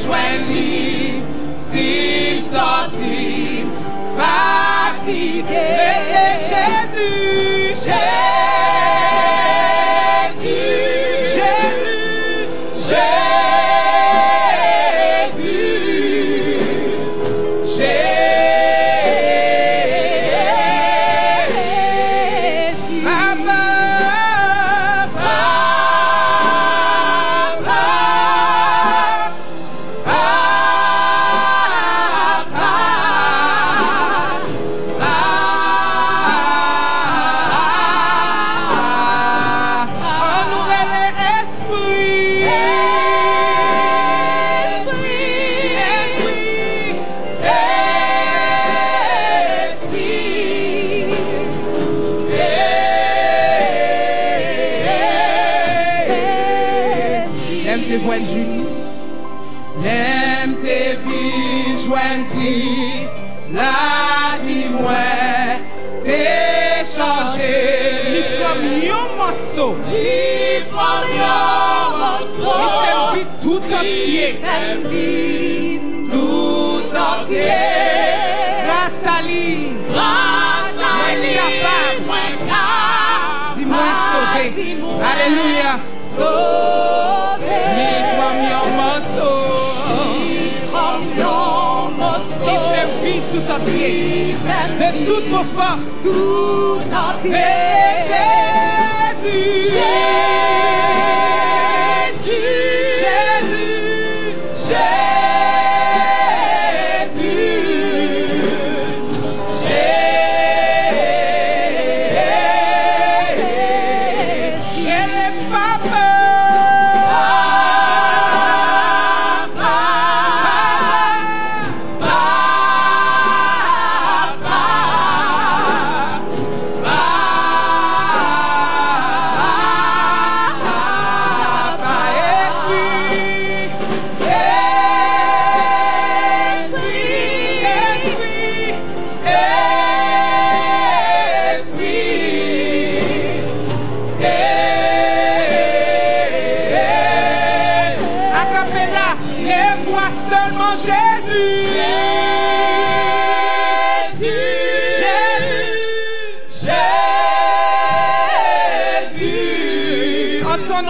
joigner, s'il sortit fatigué. Jésus, Jésus, Jésus, Jésus, Jésus. Papa, l'aime tes filles, joigne Christ, la vie moi t'es changé. Il comme un morceau. Il comme un morceau. Il fait vie tout entier. Il fait tout entier. Grâce à lui. Grâce à lui. Moi capable. Dis-moi sauvé. Alléluia. Sauvé. Il comme un morceau. Il fait vie tout entier. De toutes vos forces. Tout entier. Jésus. Jésus. Jésus.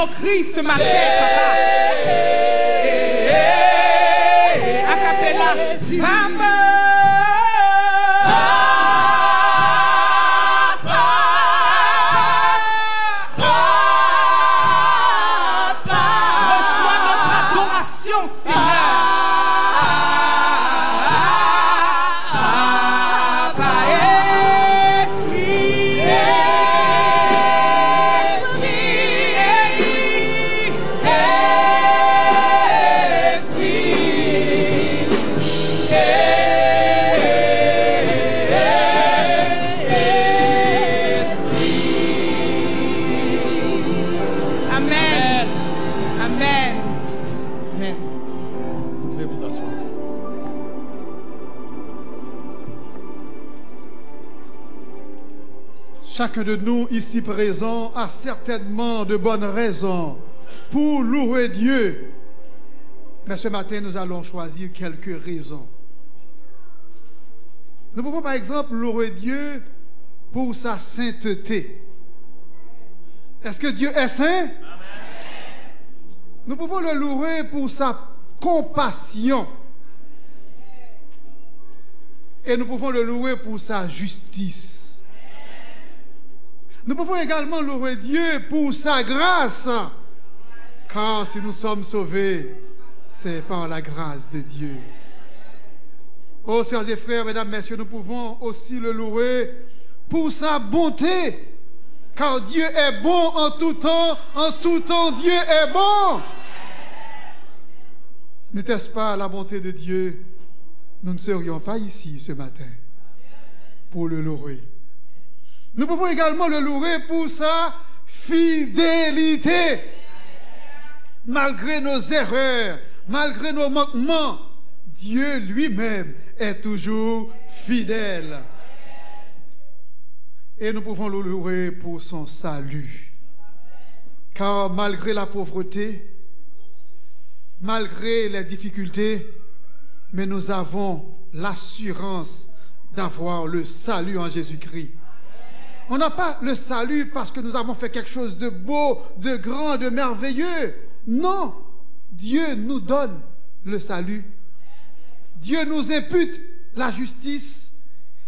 nos cris ce matin, papa. A cappella. Papa. Reçois notre adoration, Seigneur. Chacun de nous ici présents a certainement de bonnes raisons pour louer Dieu. Mais ce matin, nous allons choisir quelques raisons. Nous pouvons par exemple louer Dieu pour sa sainteté. Est-ce que Dieu est saint? Amen. Nous pouvons le louer pour sa compassion. Et nous pouvons le louer pour sa justice. Nous pouvons également louer Dieu pour sa grâce. Car si nous sommes sauvés, c'est par la grâce de Dieu. Oh, sœurs et frères, mesdames, messieurs, nous pouvons aussi le louer pour sa bonté. Car Dieu est bon en tout temps Dieu est bon. N'était-ce pas la bonté de Dieu, nous ne serions pas ici ce matin pour le louer. Nous pouvons également le louer pour sa fidélité. Malgré nos erreurs, malgré nos manquements, Dieu lui-même est toujours fidèle. Et nous pouvons le louer pour son salut. Car malgré la pauvreté, malgré les difficultés, mais nous avons l'assurance d'avoir le salut en Jésus-Christ. On n'a pas le salut parce que nous avons fait quelque chose de beau, de grand, de merveilleux. Non, Dieu nous donne le salut. Dieu nous impute la justice.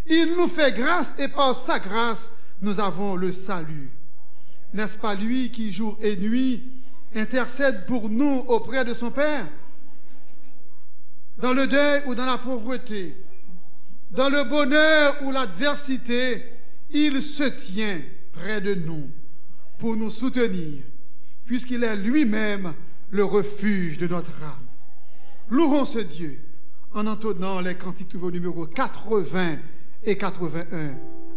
Il nous fait grâce et par sa grâce, nous avons le salut. N'est-ce pas lui qui, jour et nuit, intercède pour nous auprès de son Père? Dans le deuil ou dans la pauvreté, dans le bonheur ou l'adversité, il se tient près de nous pour nous soutenir, puisqu'il est lui-même le refuge de notre âme. Louons ce Dieu en entonnant les cantiques nouveaux numéros 80 et 81.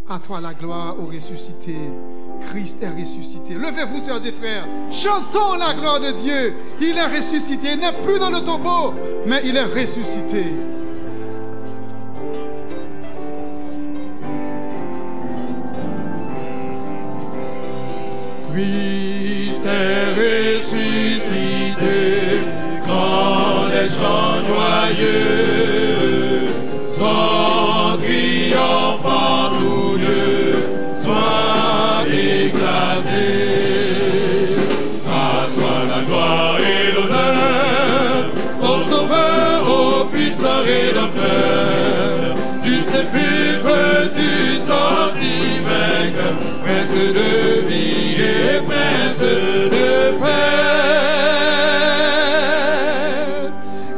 À toi la gloire au ressuscité. Christ est ressuscité. Levez-vous, sœurs et frères. Chantons la gloire de Dieu. Il est ressuscité. Il n'est plus dans le tombeau, mais il est ressuscité. Christ est ressuscité, quand les chants joyeux, son triomphe en tout lieu, soit exalté. À toi la gloire et l'honneur, au Sauveur, au puissant Rédempteur, du sépulcre tu sortis vainqueur, prince de vie et prince de paix.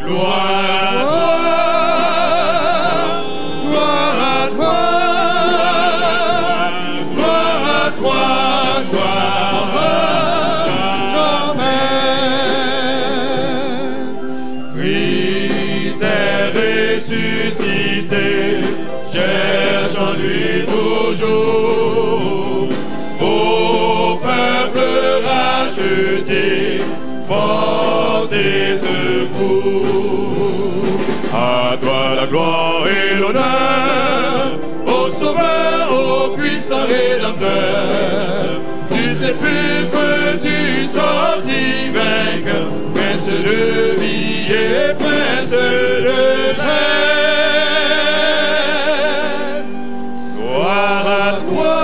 Gloire à toi, gloire à toi, gloire à toi, jamais. Christ est ressuscité, cherche en lui toujours. Racheter, force et secours. À toi la gloire et l'honneur, au Sauveur, au puissant Rédempteur. Du sépulcre tu sortis vainqueur, prince de vie et prince de paix. Gloire à toi.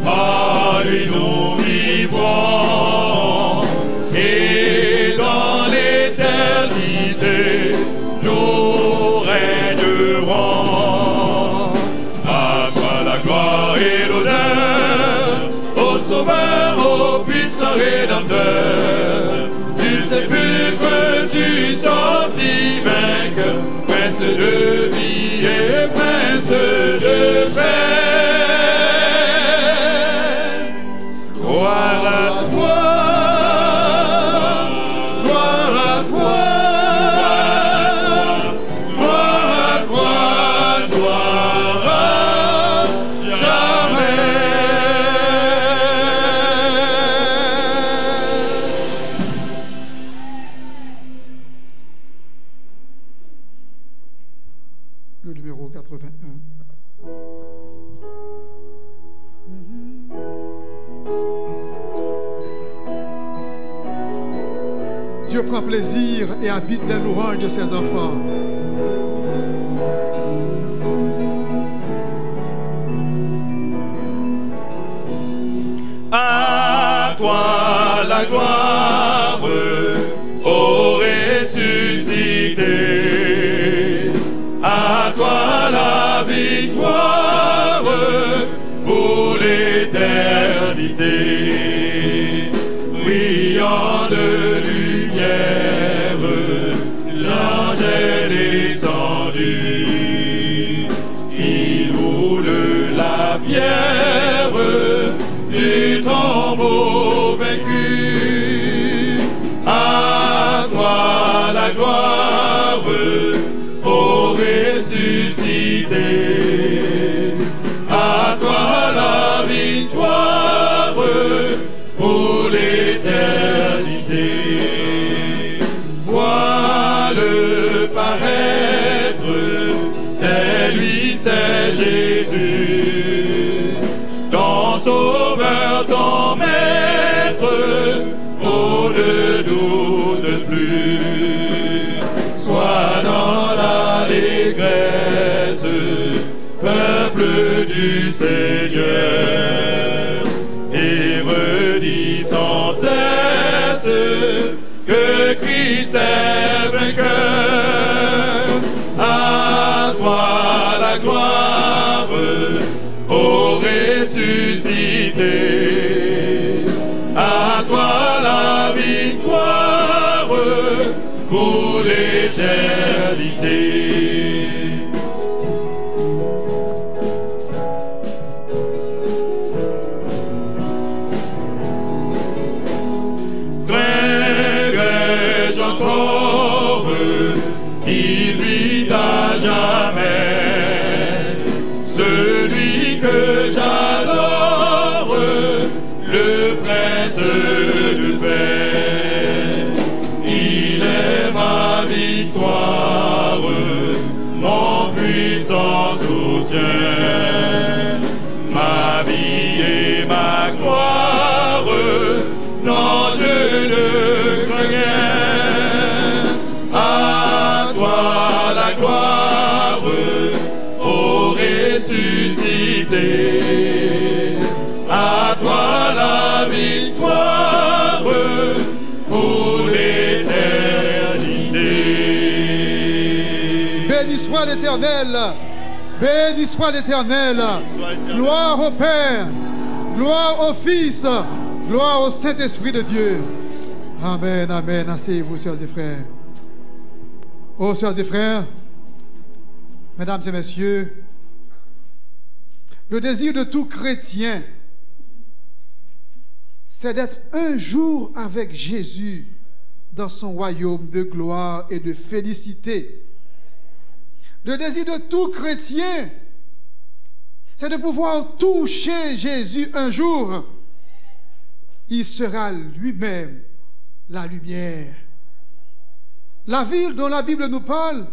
à lui nous vivons, et dans l'éternité nous régnerons. À toi la gloire et l'honneur, ô Sauveur, ô puissant Rédempteur, du sépulcre tu sortis vainqueur, prince de vie et prince de paix. Gloire à toi, gloire à toi, gloire à toi, gloire à jamais. Le numéro 81. Dieu prend plaisir et habite les louanges de ses enfants. À toi la gloire, ô ressuscité. À toi la victoire pour l'éternité. Brillant de lumière, l'ange est descendu. Il roule la pierre du tombeau vaincu. À toi la gloire, ô ressuscité. À toi la victoire pour l'éternité. Vois-le paraître, c'est lui, c'est Jésus, ton sauveur, ton maître, oh ne doute plus. Sois dans l'allégresse, peuple du Seigneur, et redis sans cesse que Christ est vainqueur. À toi la gloire, ô ressuscité. À toi la victoire pour l'éternité. Craindrai-je encore, il vit à jamais, celui que j'adore, le prince de paix. Il est ma victoire, mon puissant soutien, ma vie et ma gloire. Non, je ne crains rien. À toi la gloire, ô ressuscité. À toi la victoire pour l'éternité. Béni soit l'Éternel. Béni soit l'Éternel. Gloire au Père. Gloire au Fils. Gloire au Saint-Esprit de Dieu. Amen, amen. Asseyez-vous, sœurs et frères. Oh, sœurs et frères, mesdames et messieurs, le désir de tout chrétien, c'est d'être un jour avec Jésus dans son royaume de gloire et de félicité. Le désir de tout chrétien, c'est de pouvoir toucher Jésus un jour. Il sera lui-même la lumière. La ville dont la Bible nous parle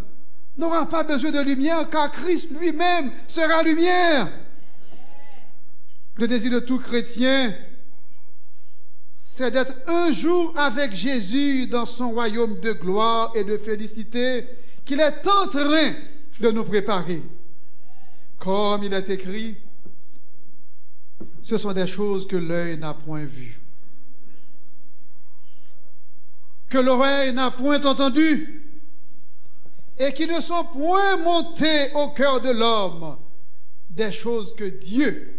n'aura pas besoin de lumière, car Christ lui-même sera lumière. Le désir de tout chrétien, c'est d'être un jour avec Jésus dans son royaume de gloire et de félicité qu'il est en train de nous préparer. Comme il est écrit, ce sont des choses que l'œil n'a point vues, que l'oreille n'a point entendues, et qui ne sont point montées au cœur de l'homme, des choses que Dieu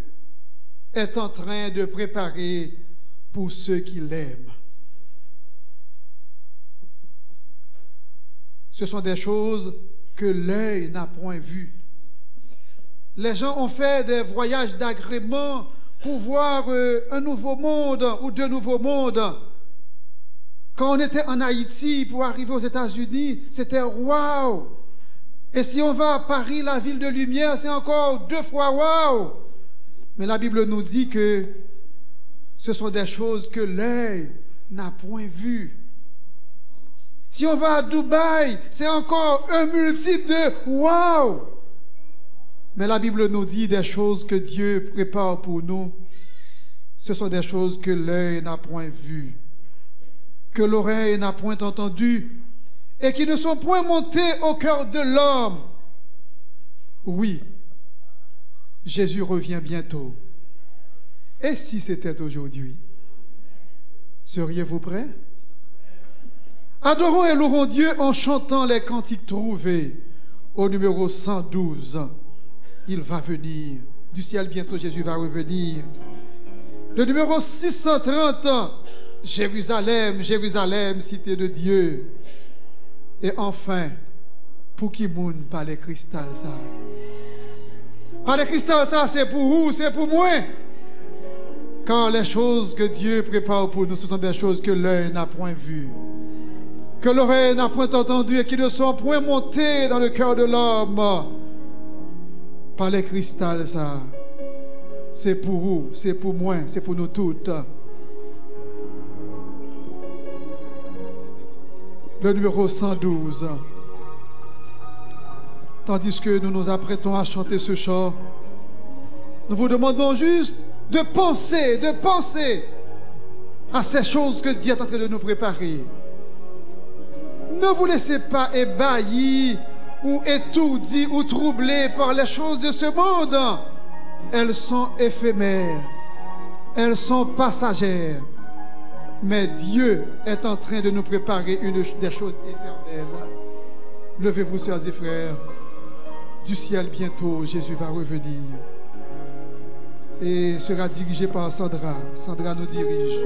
est en train de préparer pour ceux qui l'aiment. Ce sont des choses que l'œil n'a point vues. Les gens ont fait des voyages d'agrément pour voir un nouveau monde ou deux nouveaux mondes. Quand on était en Haïti pour arriver aux États-Unis, c'était waouh! Et si on va à Paris, la ville de lumière, c'est encore 2 fois waouh! Mais la Bible nous dit que ce sont des choses que l'œil n'a point vues. Si on va à Dubaï, c'est encore un multiple de waouh! Mais la Bible nous dit des choses que Dieu prépare pour nous. Ce sont des choses que l'œil n'a point vues, que l'oreille n'a point entendues, et qui ne sont point montées au cœur de l'homme. Oui, Jésus revient bientôt. Et si c'était aujourd'hui? Seriez-vous prêts? Adorons et louons Dieu en chantant les cantiques trouvés au numéro 112. Il va venir. Du ciel bientôt, Jésus va revenir. Le numéro 630, Jérusalem, Jérusalem, cité de Dieu. Et enfin, pour qui moun par les cristals ça? Par les cristals ça, c'est pour vous, c'est pour moi. Car les choses que Dieu prépare pour nous, ce sont des choses que l'œil n'a point vues, que l'oreille n'a point entendues et qui ne sont point montées dans le cœur de l'homme. Par les cristals ça, c'est pour vous, c'est pour moi, c'est pour nous toutes. Le numéro 112. Tandis que nous nous apprêtons à chanter ce chant, nous vous demandons juste de penser à ces choses que Dieu est en train de nous préparer. Ne vous laissez pas ébahir ou étourdis ou troublés par les choses de ce monde. Elles sont éphémères, elles sont passagères. Mais Dieu est en train de nous préparer des choses éternelles. Levez-vous, sœurs et frères. Du ciel bientôt, Jésus va revenir. Et sera dirigé par Sandra. Sandra nous dirige.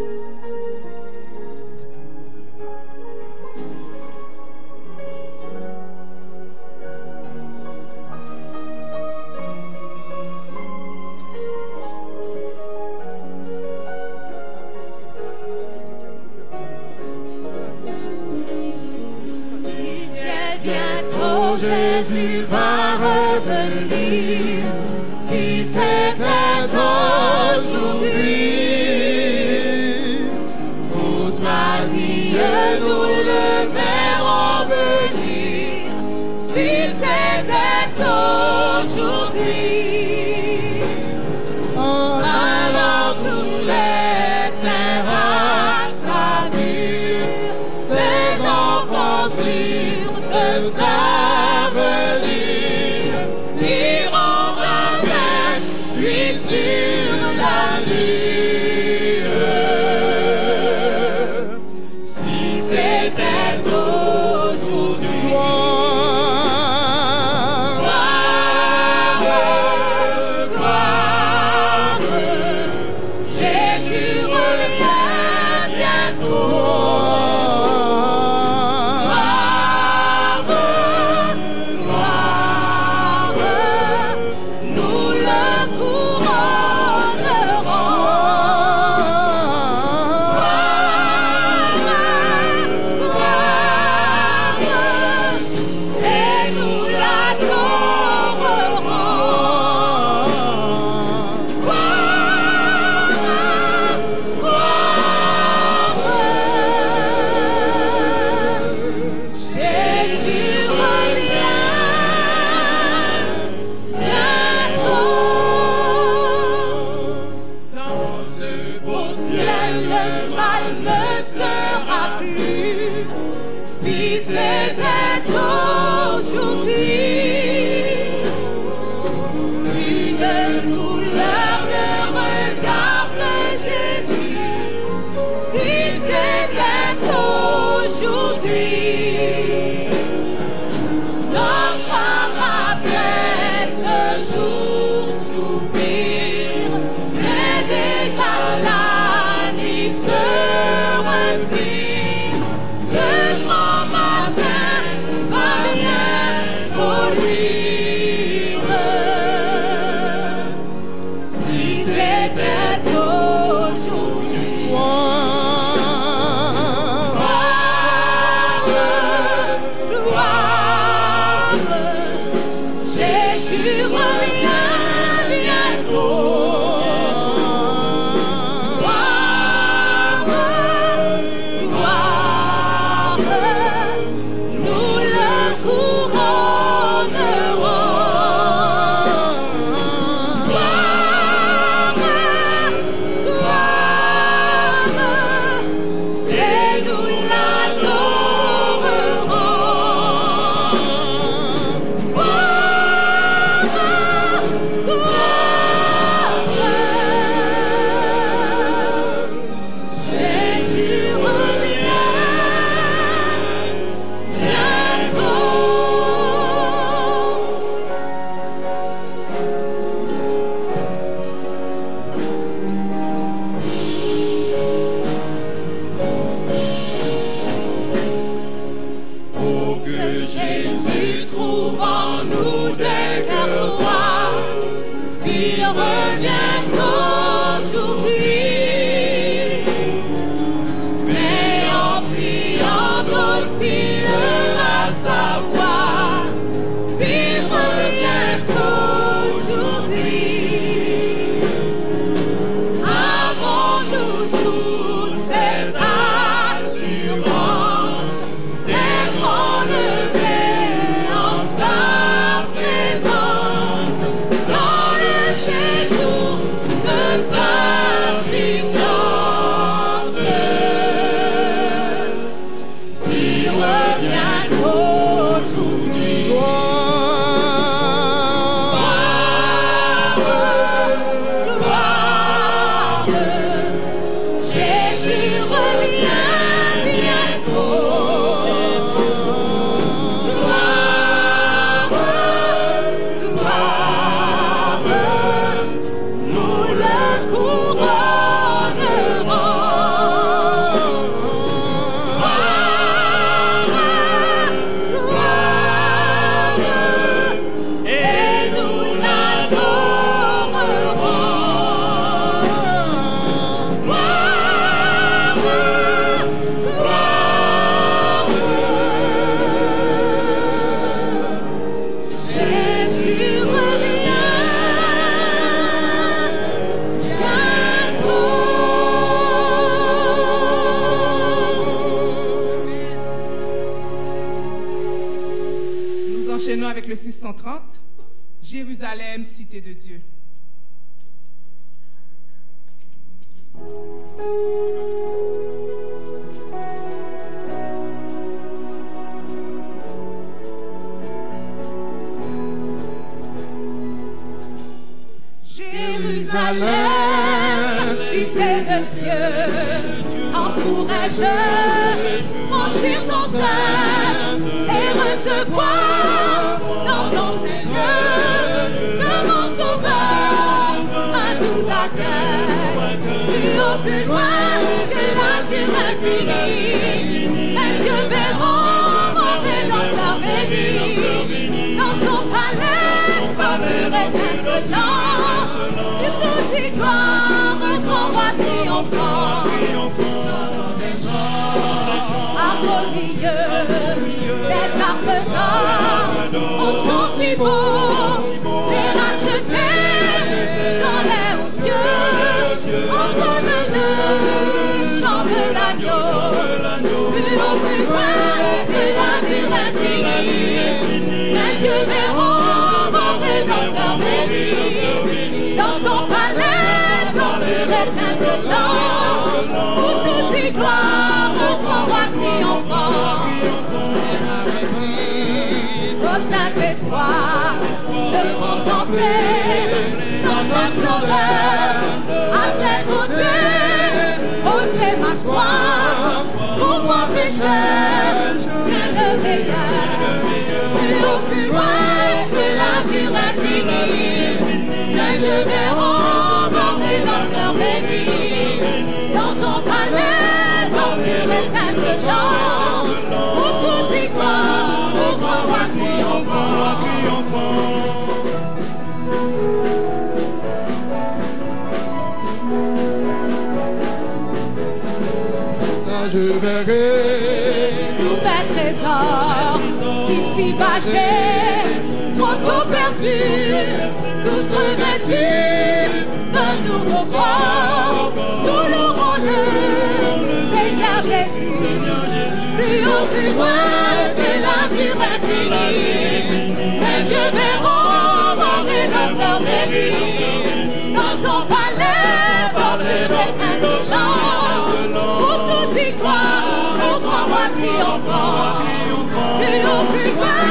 Jésus va revenir, si c'était aujourd'hui. Tous vazilleux, nous le verrons venir, si c'était aujourd'hui. Alors tous les saints à sa vue, ses enfants sûrs de sa couronnerons. Si c'était aujourd'hui, gloire, Jésus revient bientôt. Gloire, nous le couronnerons. Gloire, et nous l'adorerons. Jésus revient bientôt. Oh, que Jésus trouve en nous des cœurs rois, s'il revient aujourd'hui. Mais en priant docile à sa voix, s'il revient aujourd'hui. Avons-nous tous cette assurance d'être enlevés en sa présence dans le séjour de sa puissance? S'il revient aujourd'hui, gloire, Jésus revient bientôt. Gloire, nous le couronnerons. Gloire, et nous l'adorerons. Jésus revient bientôt. Nous enchaînons avec le 630. Jérusalem, cité de Dieu. Jérusalem, cité de Dieu, encourage, franchir ton sein et recevoir dans ton Seigneur, de mon Sauveur, un doux accueil, plus haut, plus loin que l'azur infini. Mes yeux verront mon Rédempteur béni, dans son palais, par mur étincelant. Du tout y gloire, un grand roi triomphant. J'entends des chants harmonieux, des harpes d'or, au son si beau, les rachetés dans les hauts cieux, entonnent le chant de l'agneau. Plus haut, plus loin que l'azur infini, mes yeux verront mon Rédempteur béni. Dans son palais, dans mur étincelant, où tout y gloire, au grand roi triomphant. Sauf Saint-Espoir, le contempler dans sa splendeur, à ses côtés, oser m'asseoir, pour moi pécheur, rien de meilleur. Plus haut, plus loin que l'azur infini, mes yeux verront mon Rédempteur béni. Dans son palais, dans mur étincelant, où tout y gloire, au grand roi triomphant. si bâchés, trop tôt perdus, tous revêtus d'un nouveau corps. Nous l'aurons le Seigneur Jésus, plus haut, plus loin que l'azur infini. Mes yeux verront mon Rédempteur béni, dans son palais porté d'étincelance. Pour tout y croire, on croira triomphant. Plus haut, plus loin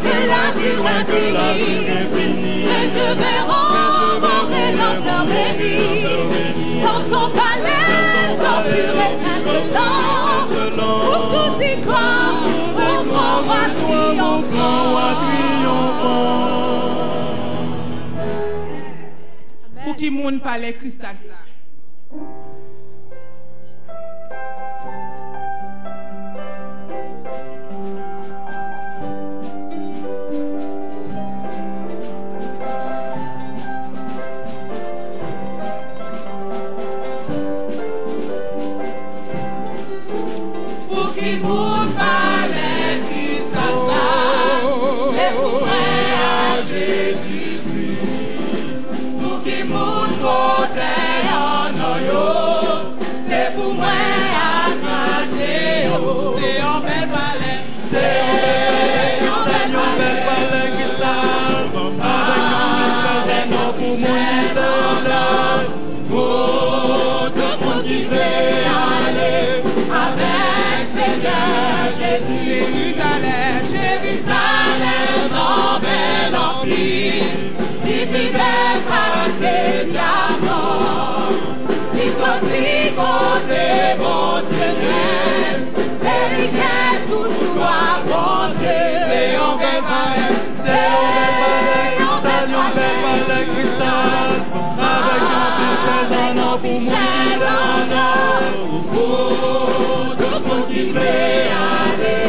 que l'azur infini. Mes yeux verront mon Rédempteur béni, dans son palais porté d'étincelance. Pour tout y croire, on croira triomphant. Pour qui moun parle cristal ça? Pour qui moun parle cristal ça, c'est pour moi à Jésus-Christ. Pour qui moun fauteuil en oyo, c'est pour moi à cracher. C'est un bel palais, c'est un bel palais cristal, avec un bel nom pour moun qui semble. Pour tout le monde qui veut aller avec Seigneur Jésus. Jérusalem, Jérusalem, en bel empire, il vivait passer diamant. Il sortit côté bon Dieu même, et il est toujours à bon Dieu. C'est un bel palais, c'est un bel palais cristal, avec un pichage en or pour mon pour tout le monde qui veut aller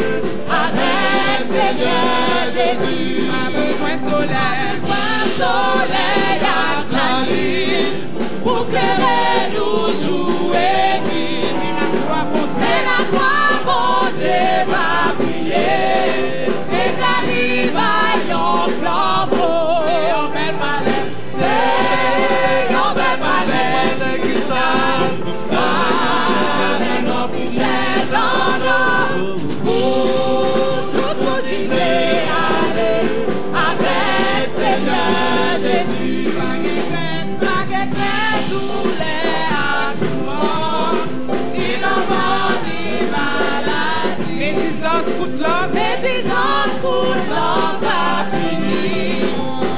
avec Seigneur Jésus. Pas besoin soleil à la nuit, pour clairer nous jouer nuit. C'est la croix, mon Dieu va briller, et Calibaille en flambeau. C'est un bel palais, c'est un bel palais de cristal, avec nos richesses en or, pour tout le monde qui veut aller avec Seigneur Jésus. Pas de crainte, douleur à tout moment, ni l'enfant, ni maladie. Médisance, coup de l'homme pas fini.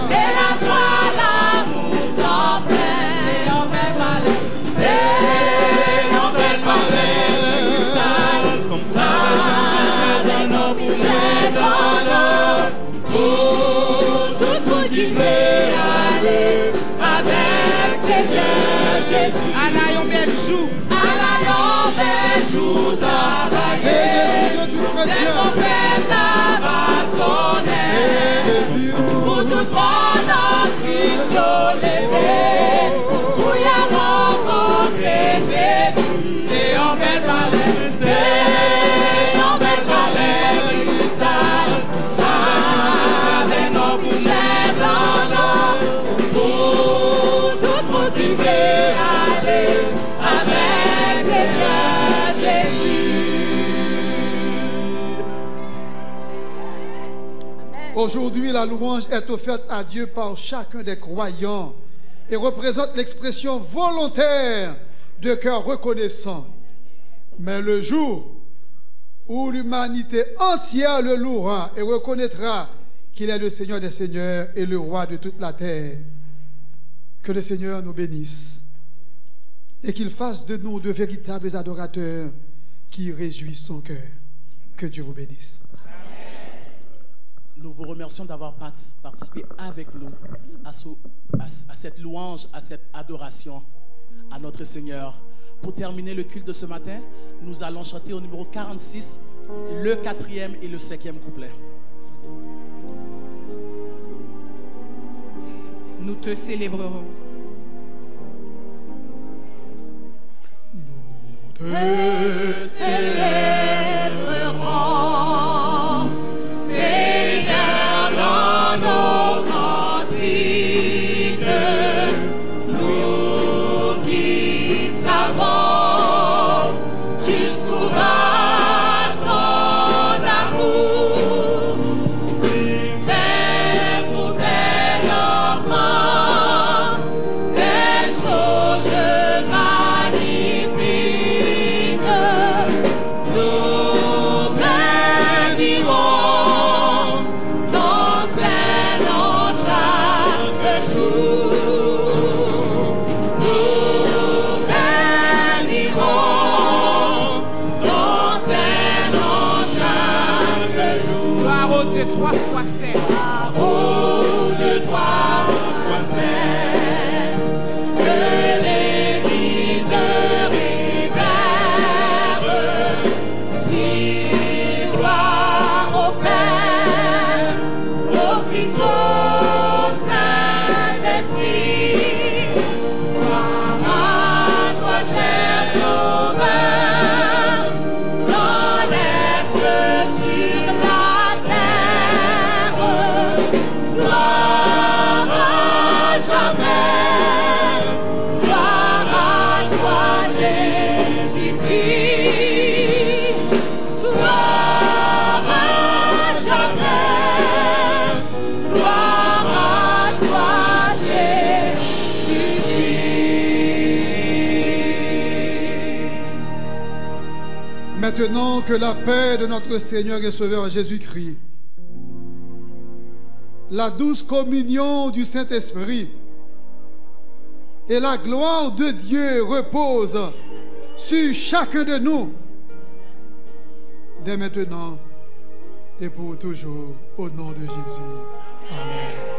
C'est la joie, l'amour sans peine. C'est un bel palais, c'est un bel palais de cristal, avec nos richesses en or, pour tout le monde qui veut aller avec Seigneur Jésus. À la yon bel jour. À la yon bel jour, ça va y C'est décision du les chrétien. trompettes là va sonner. Pour tout le monde en Christ levé, pour y rencontrer Jésus. C'est un bel palais, c'est un bel palais cristal, avec nos richesses en or, pour tout le monde qui veut aller avec Seigneur Jésus. Aujourd'hui, la louange est offerte à Dieu par chacun des croyants et représente l'expression volontaire de cœur reconnaissant. Mais le jour où l'humanité entière le louera et reconnaîtra qu'il est le Seigneur des Seigneurs et le roi de toute la terre, que le Seigneur nous bénisse et qu'il fasse de nous de véritables adorateurs qui réjouissent son cœur. Que Dieu vous bénisse. Nous vous remercions d'avoir participé avec nous à cette louange, à cette adoration à notre Seigneur. Pour terminer le culte de ce matin, nous allons chanter au numéro 46, le 4e et le 5e couplet. Nous te célébrerons. Te célébrerons, Seigneur. gloire à jamais, gloire à toi Jésus-Christ, gloire à jamais, gloire à toi Jésus-Christ. Maintenant que la paix de notre Seigneur et Sauveur Jésus-Christ, la douce communion du Saint-Esprit et la gloire de Dieu reposent sur chacun de nous, dès maintenant et pour toujours, au nom de Jésus. Amen.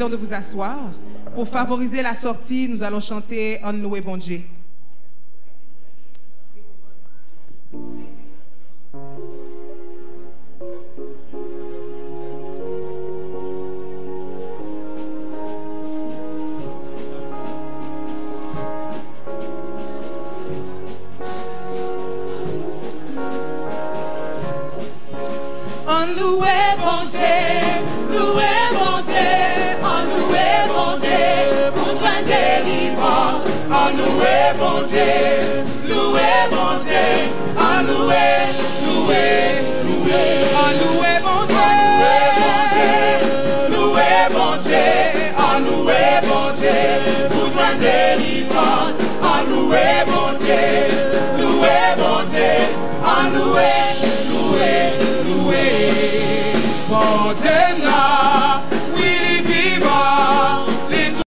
De vous asseoir. Pour favoriser la sortie, nous allons chanter En loué bon Dieu. En loué bon Dieu, loué bon Dieu. En loué bon Dieu, pour joindre délivrance. En loué bon Dieu, loué bon Dieu. En loué, loué, loué. En loué bon Dieu, loué bon Dieu. En loué bon Dieu, pour joindre délivrance. En loué bon Dieu, loué bon Dieu. En loué, loué, loué. Bon Dieu.